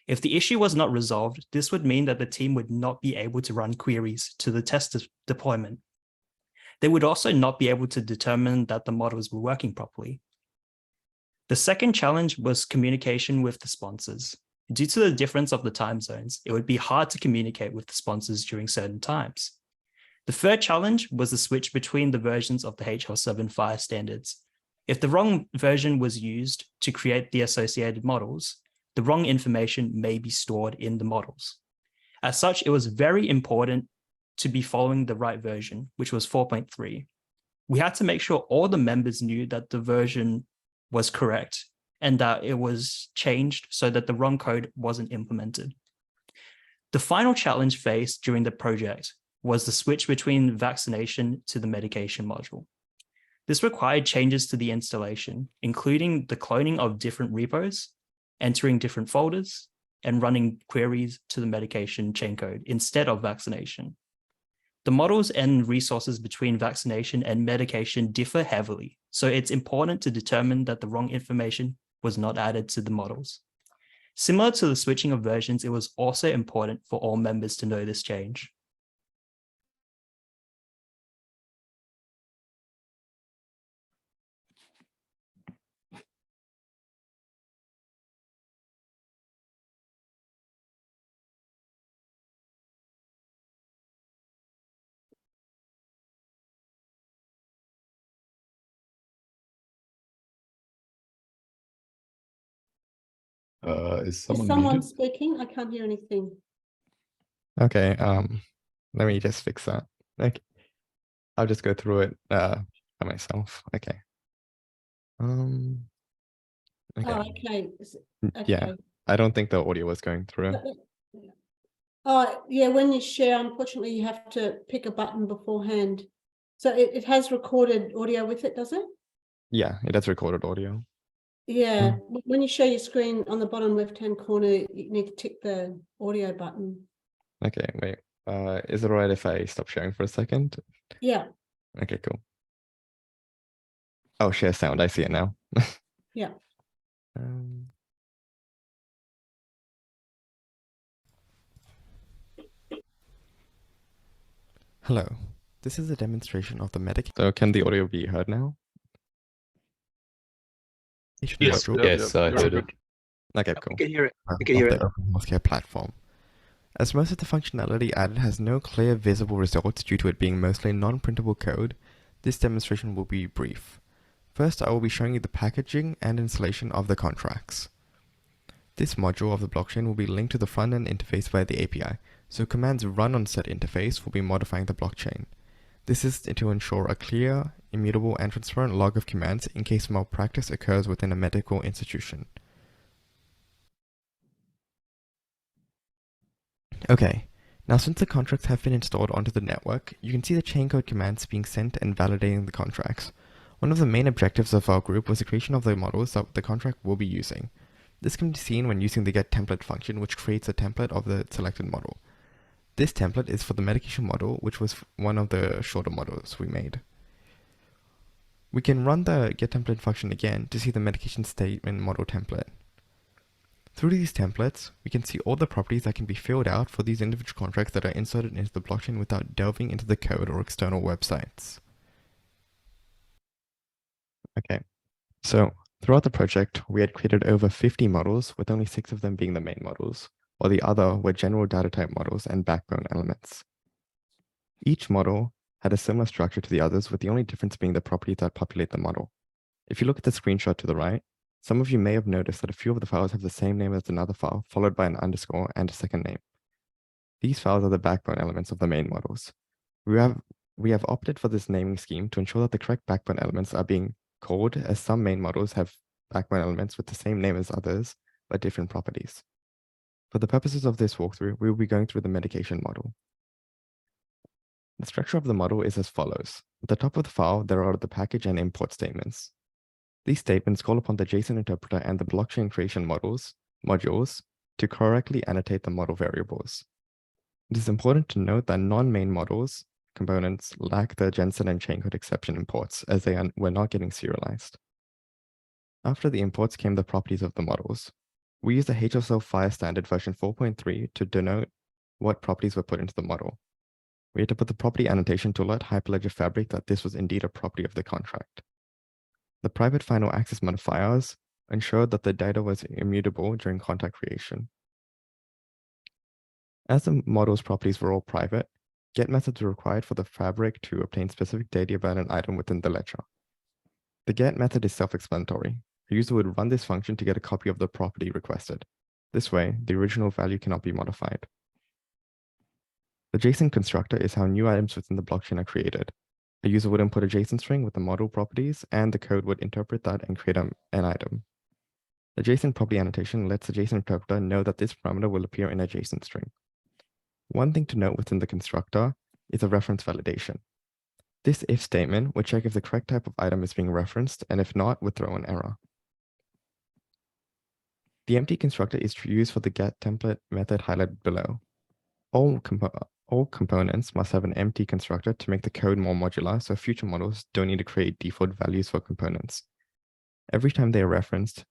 If the issue was not resolved, this would mean that the team would not be able to run queries to the test deployment. They would also not be able to determine that the models were working properly. The second challenge was communication with the sponsors. Due to the difference of the time zones, it would be hard to communicate with the sponsors during certain times. The third challenge was the switch between the versions of the HL7.5 standards. If the wrong version was used to create the associated models, the wrong information may be stored in the models. As such, it was very important to be following the right version, which was 4.3. We had to make sure all the members knew that the version was correct and that it was changed so that the wrong code wasn't implemented. The final challenge faced during the project was the switch between vaccination to the medication module. This required changes to the installation, including the cloning of different repos, entering different folders, and running queries to the medication chain code instead of vaccination. The models and resources between vaccination and medication differ heavily, so it's important to determine that the wrong information was not added to the models. Similar to the switching of versions, it was also important for all members to know this change. Is Is someone someone muted? speaking? I can't hear anything. Okay, let me just fix that. Okay. I'll just go through it by myself. Okay. Okay. Oh, okay. Yeah, Okay. I don't think the audio was going through. Oh, yeah, when you share, unfortunately, you have to pick a button beforehand. So it has recorded audio with it, does it? Yeah, it has recorded audio. Yeah, when you show your screen on the bottom left-hand corner, you need to tick the audio button. Okay, wait. Is it all right if I stop sharing for a second? Yeah, Okay, cool. Oh, share sound. I see it now. yeah. Hello. This is a demonstration of the medic. So can the audio be heard now? Yes, Module. Yes, I heard it. Okay, cool. We can hear it. Of We can hear the it. open healthcare platform. As most of the functionality added has no clear visible results due to it being mostly non-printable code, this demonstration will be brief. First, I will be showing you the packaging and installation of the contracts. This module of the blockchain will be linked to the front-end interface via the API, so commands run on said interface will be modifying the blockchain. This is to ensure a clear, immutable, and transparent log of commands in case malpractice occurs within a medical institution. Okay, now since the contracts have been installed onto the network, you can see the chain code commands being sent and validating the contracts. One of the main objectives of our group was the creation of the models that the contract will be using. This can be seen when using the getTemplate function, which creates a template of the selected model. This template is for the medication model, which was one of the shorter models we made. We can run the getTemplate function again to see the medication statement model template. Through these templates, we can see all the properties that can be filled out for these individual contracts that are inserted into the blockchain without delving into the code or external websites. Okay, so throughout the project, we had created over 50 models, with only 6 of them being the main models, while the other were general data type models and backbone elements. Each model had a similar structure to the others, with the only difference being the properties that populate the model. If you look at the screenshot to the right, some of you may have noticed that a few of the files have the same name as another file, followed by an underscore and a second name. These files are the backbone elements of the main models. We have opted for this naming scheme to ensure that the correct backbone elements are being called, as some main models have backbone elements with the same name as others, but different properties. For the purposes of this walkthrough, we will be going through the medication model. The structure of the model is as follows. At the top of the file, there are the package and import statements. These statements call upon the JSON interpreter and the blockchain creation modules to correctly annotate the model variables. It is important to note that non-main models components lack the genset and chaincode exception imports, as they were not getting serialized. After the imports came the properties of the models. We used the HSL Fire Standard version 4.3 to denote what properties were put into the model. We had to put the property annotation to alert Hyperledger Fabric that this was indeed a property of the contract. The private final access modifiers ensured that the data was immutable during contract creation. As the model's properties were all private, get methods were required for the fabric to obtain specific data about an item within the ledger. The get method is self-explanatory. The user would run this function to get a copy of the property requested. This way, the original value cannot be modified. The JSON constructor is how new items within the blockchain are created. A user would input a JSON string with the model properties, and the code would interpret that and create an item. The JSON property annotation lets the JSON interpreter know that this parameter will appear in a JSON string. One thing to note within the constructor is a reference validation. This if statement would check if the correct type of item is being referenced, and if not, would throw an error. The empty constructor is used for the getTemplate method highlighted below. All components must have an empty constructor to make the code more modular, so future models don't need to create default values for components. Every time they are referenced,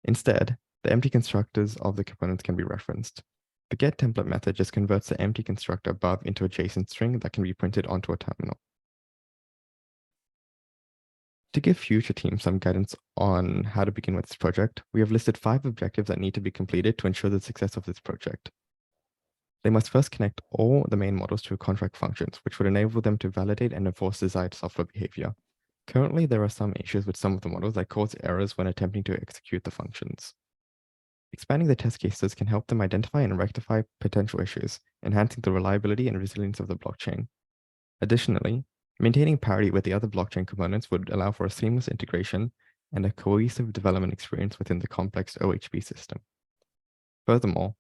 instead, the empty constructors of the components can be referenced. The getTemplate method just converts the empty constructor above into a JSON string that can be printed onto a terminal. To give future teams some guidance on how to begin with this project, we have listed 5 objectives that need to be completed to ensure the success of this project. They must first connect all the main models to contract functions, which would enable them to validate and enforce desired software behavior. Currently, there are some issues with some of the models that cause errors when attempting to execute the functions. Expanding the test cases can help them identify and rectify potential issues, enhancing the reliability and resilience of the blockchain. Additionally, maintaining parity with the other blockchain components would allow for a seamless integration and a cohesive development experience within the complex OHB system. Furthermore,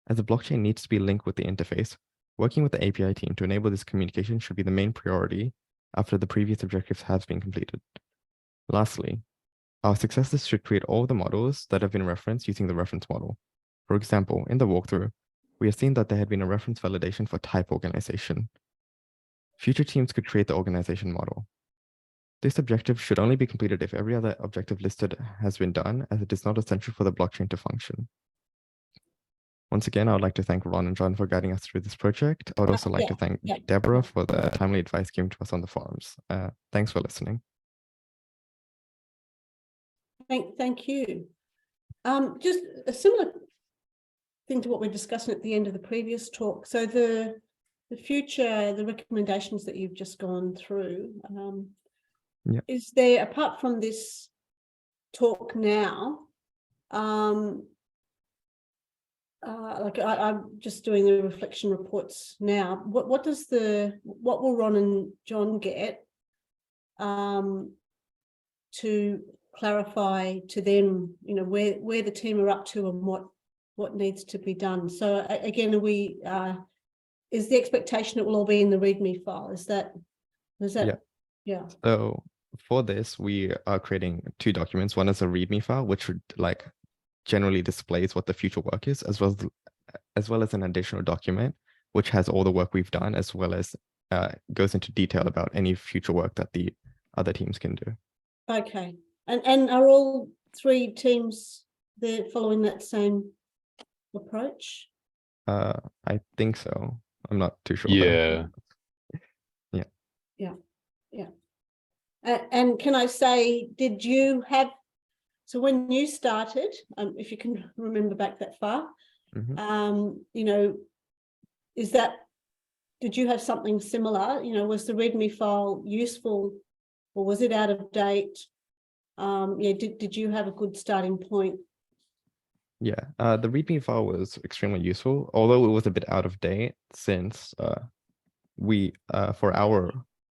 as the blockchain needs to be linked with the interface, working with the API team to enable this communication should be the main priority after the previous objectives have been completed. Lastly, our successors should create all the models that have been referenced using the reference model. For example, in the walkthrough, we have seen that there had been a reference validation for type organization. Future teams could create the organization model. This objective should only be completed if every other objective listed has been done, as it is not essential for the blockchain to function. Once again, I would like to thank Ron and John for guiding us through this project. I would also like to thank Deborah for the timely advice given to us on the forums. Thanks for listening. Thank you. Just a similar thing to what we're discussing at the end of the previous talk. So the future, the recommendations that you've just gone through, is there, apart from this talk now, like I'm just doing the reflection reports now, what will Ron and John get to clarify to them, you know, where the team are up to and what needs to be done? So again, is the expectation it will all be in the README file? Is that yeah. So for this, we are creating two documents. One is a README file, which would like generally displays what the future work is, as well as an additional document which has all the work we've done, as well as goes into detail about any future work that the other teams can do. Okay, and are all three teams they're following that same approach? I think so. I'm not too sure. Yeah. Yeah. And can I say, did you have, so when you started, if you can remember back that far, you know, did you have something similar? You know, was the README file useful or was it out of date? Did you have a good starting point? Yeah, the README file was extremely useful, although it was a bit out of date since we, for our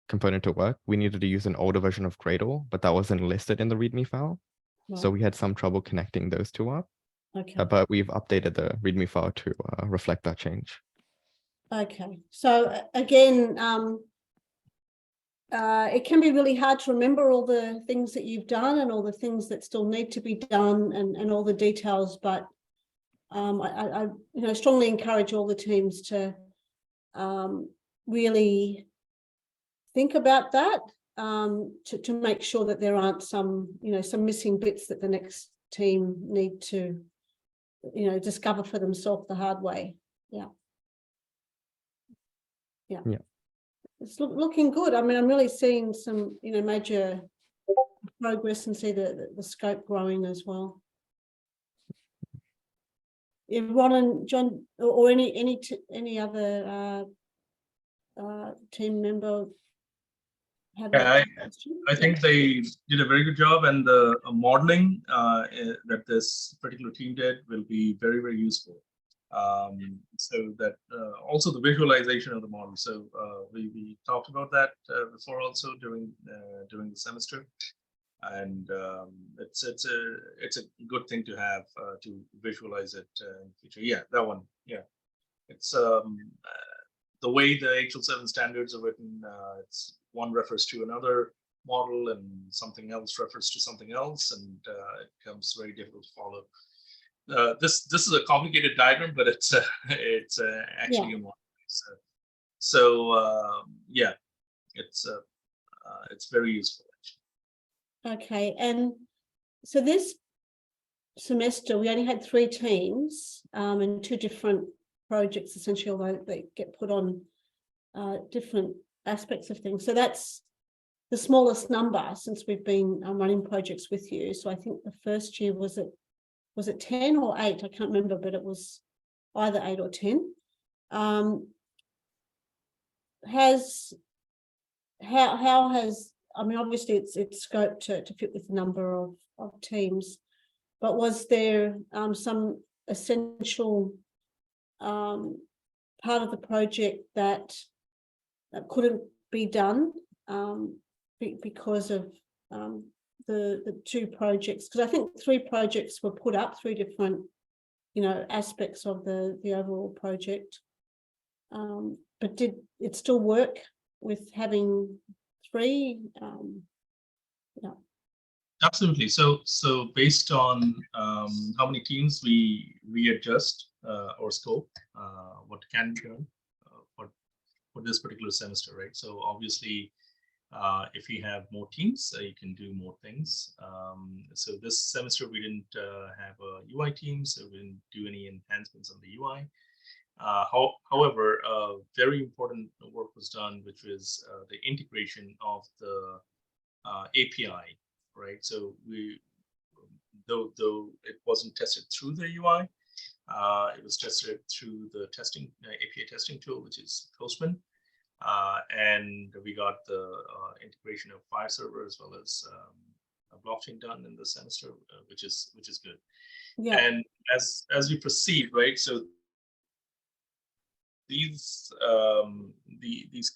component to work, we needed to use an older version of Gradle, but that wasn't listed in the README file. Right. So we had some trouble connecting those two up. Okay. But we've updated the README file to reflect that change. Okay, so again, it can be really hard to remember all the things that you've done and all the things that still need to be done and all the details, but I strongly encourage all the teams to really think about that, to make sure that there aren't some missing bits that the next team need to discover for themselves the hard way. Yeah. It's looking good. I mean, I'm really seeing some major progress and see the scope growing as well. If Ron and John or any other team member have I think they did a very good job, and the modeling that this particular team did will be very, very useful. So that also the visualization of the model. So we talked about that before also during the semester, and it's a good thing to have to visualize it in the future. Yeah, that one. Yeah, it's the way the HL7 standards are written. It's one refers to another model, and something else refers to something else, and it becomes very difficult to follow. This is a complicated diagram, but it's actually a model. So yeah, it's very useful. Okay, and so this semester we only had 3 teams and 2 different projects essentially, although they get put on different aspects of things. So that's the smallest number since we've been running projects with you. So I think the first year was it 10 or 8? I can't remember, but it was either 8 or 10. How has, I mean, obviously it's scoped to fit with the number of teams, but was there some essential part of the project that couldn't be done because of the 2 projects? Because I think 3 projects were put up, 3 different aspects of the overall project, but did it still work with having 3? Absolutely. So based on how many teams we readjust our scope, what can be done for this particular semester, right? So obviously, if you have more teams, you can do more things. So this semester we didn't have a UI team, so we didn't do any enhancements on the UI. However, very important work was done, which was the integration of the API, right? So though it wasn't tested through the UI, it was tested through the testing API testing tool, which is Postman. And we got the integration of file server as well as a blockchain done in the semester, which is good. Yeah. And as we proceed, right? So these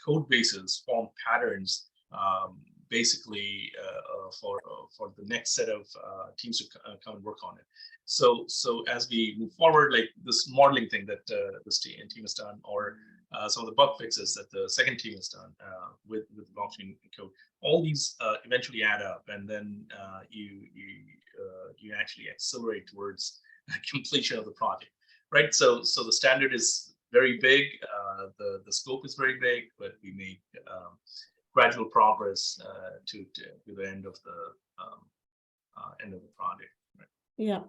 code bases form patterns basically for the next set of teams to come and work on it. So as we move forward, like this modeling thing that this team has done, or some of the bug fixes that the second team has done with the blockchain code, all these eventually add up, and then you actually accelerate towards completion of the project, right? So the standard is very big, the scope is very big, but we make gradual progress to the end of the project. Right? Yeah.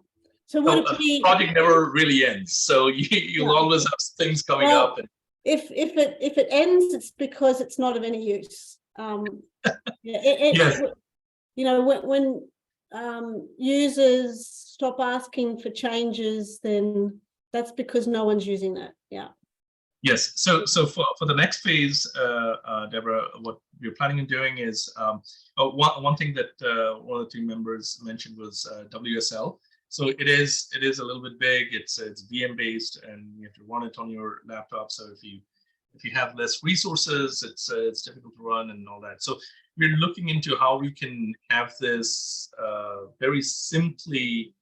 So would it be, project never really ends, so you'll always have things coming up. And if it ends, it's because it's not of any use. Yes. You know, when users stop asking for changes, then that's because no one's using that. Yeah. Yes. So for the next phase, Deborah, what we're planning on doing is one thing that one of the team members mentioned was WSL. So it is a little bit big. It's VM based, and you have to run it on your laptop. So if you have less resources, it's difficult to run and all that. So we're looking into how we can have this very simply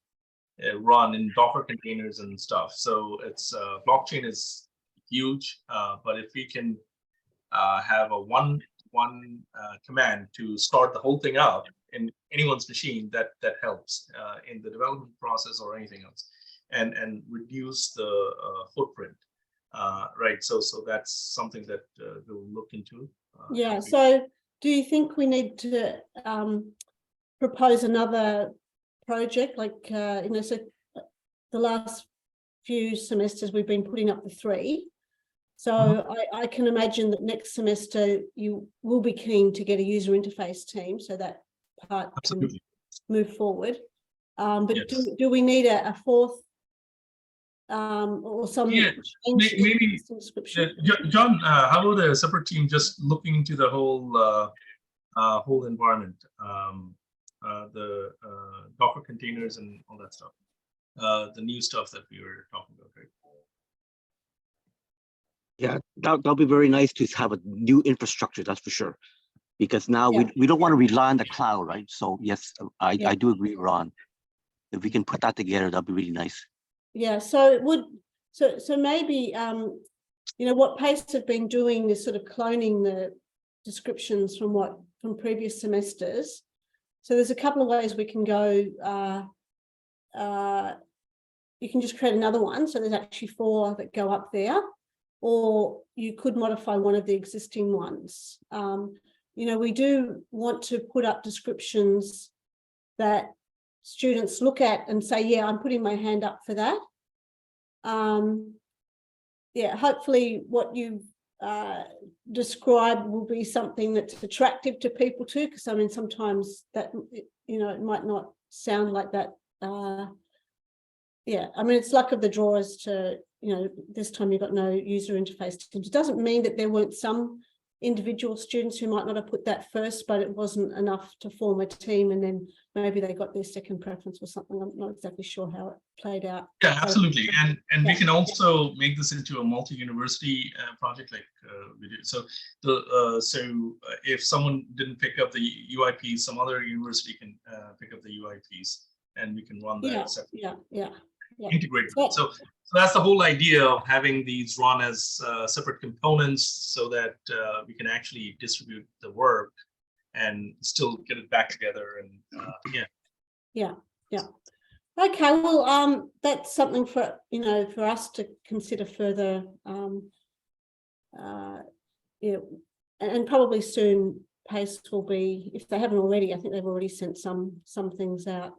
run in Docker containers and stuff. So it's blockchain is huge, but if we can have a one command to start the whole thing up in anyone's machine, that helps in the development process or anything else, and reduce the footprint, right? So that's something that we'll look into. Yeah. So do you think we need to propose another project, like you know, so the last few semesters we've been putting up the 3. So I can imagine that next semester you will be keen to get a user interface team, so that part can move forward. But yes, do we need a 4th or some maybe John, how about a separate team just looking into the whole environment, the Docker containers and all that stuff, the new stuff that we were talking about, right? Yeah, that'll be very nice to have a new infrastructure, that's for sure. Because now we don't want to rely on the cloud, right? So yes, I do agree, Ron. If we can put that together, that'd be really nice. Yeah, so it would, so maybe you know, what PACE have been doing is sort of cloning the descriptions from previous semesters. So there's a couple of ways we can go. You can just create another one. So there's actually 4 that go up there, or you could modify one of the existing ones. You know, we do want to put up descriptions that students look at and say, yeah, I'm putting my hand up for that. Yeah, hopefully what you described will be something that's attractive to people too, because I mean, sometimes that, you know, it might not sound like that. Yeah, I mean, it's luck of the draw as to, you know, this time you got no user interface teams. It doesn't mean that there weren't some individual students who might not have put that first, but it wasn't enough to form a team, and then maybe they got their second preference or something. I'm not exactly sure how it played out. Yeah, absolutely. And we can also make this into a multi-university project like we did. So if someone didn't pick up the UI piece, some other university can pick up the UI piece, and we can run that separately. Yeah. Integrated. So that's the whole idea of having these run as separate components, so that we can actually distribute the work and still get it back together. And Yeah. Okay, well, that's something for for us to consider further. Yeah, and probably soon PACE will be, if they haven't already, I think they've already sent some things out.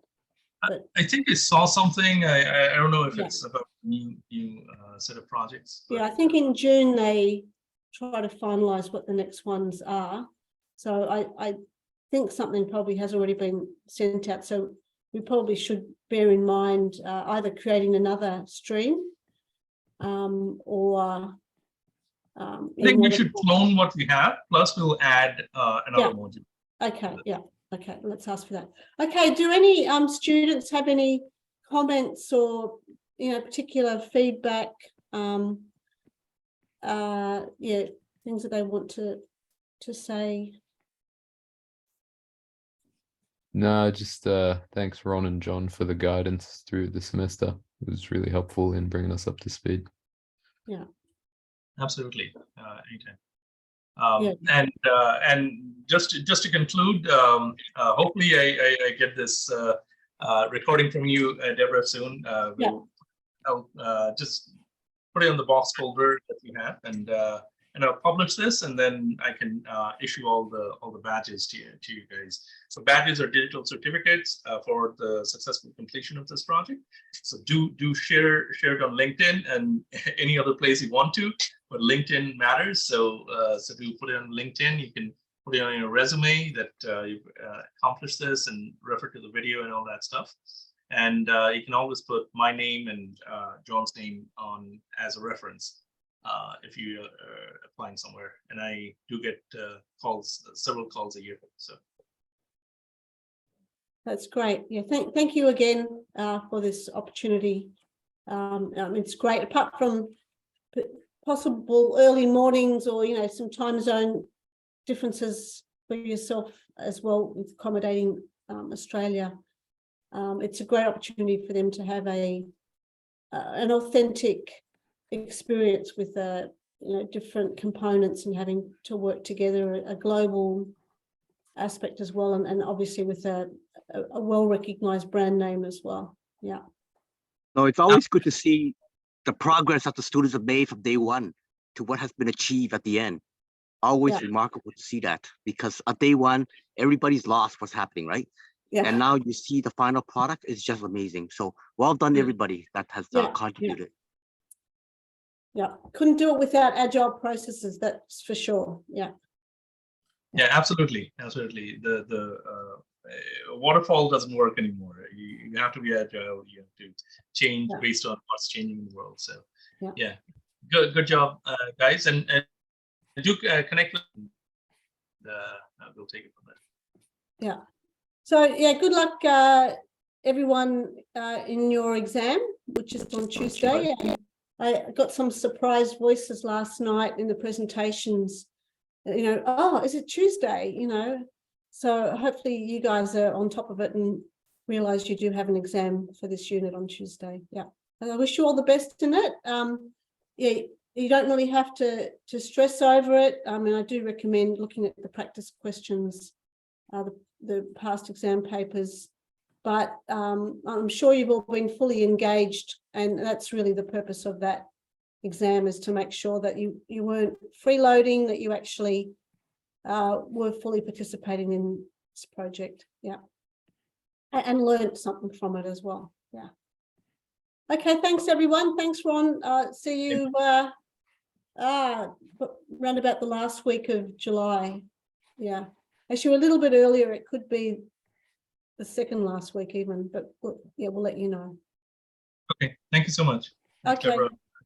But I think I saw something. I don't know if it's about new set of projects. Yeah, I think in June they try to finalize what the next ones are. So I think something probably has already been sent out. So we probably should bear in mind either creating another stream or I think we should clone what we have, plus we'll add another module. Okay, okay, let's ask for that. Okay, do any students have any comments or particular feedback? Things that they want to say. No, just thanks Ron and John for the guidance through the semester. It was really helpful in bringing us up to speed. Yeah. Absolutely, anytime. And just to conclude, hopefully I get this recording from you, Deborah, soon. I'll just put it on the box folder that you have, and I'll publish this, and then I can issue all the badges to you guys. So badges are digital certificates for the successful completion of this project. So do share it on LinkedIn and any other place you want to, but LinkedIn matters. So do put it on LinkedIn. You can put it on your resume that you've accomplished this, and refer to the video and all that stuff. And you can always put my name and John's name on as a reference if you are applying somewhere. And I do get several calls a year. So that's great. Yeah, thank you again for this opportunity. It's great. Apart from possible early mornings or some time zone differences for yourself as well with accommodating Australia. It's a great opportunity for them to have an authentic experience with different components and having to work together, a global aspect as well, and obviously with a well-recognized brand name as well. Yeah. No, it's always good to see the progress that the students have made from day one to what has been achieved at the end. Always remarkable to see that, because at day one, everybody's lost what's happening, right? Yeah. And now you see the final product is just amazing. So well done, everybody that has contributed. Yeah, couldn't do it without agile processes, that's for sure. Yeah. Yeah, absolutely. The waterfall doesn't work anymore. You have to be agile. You have to change based on what's changing in the world. So yeah, good job, guys, and do connect with. We'll take it from there. Yeah. So yeah, good luck, everyone, in your exam, which is on Tuesday. I got some surprise voices last night in the presentations. Oh, is it Tuesday? So hopefully you guys are on top of it and realize you do have an exam for this unit on Tuesday. Yeah, and I wish you all the best in it. Yeah, you don't really have to stress over it. I mean, I do recommend looking at the practice questions, the past exam papers, but I'm sure you've all been fully engaged, and that's really the purpose of that exam, is to make sure that you weren't freeloading, that you actually were fully participating in this project. Yeah, and learned something from it as well. Yeah. Okay, thanks everyone. Thanks, Ron. See you around about the last week of July. Yeah, actually a little bit earlier. It could be the second last week even, but we'll let you know. Okay, thank you so much. Okay.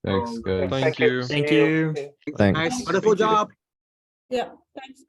Thanks, guys. Thank you. Thank you. Thanks. Wonderful job. Yeah, thanks.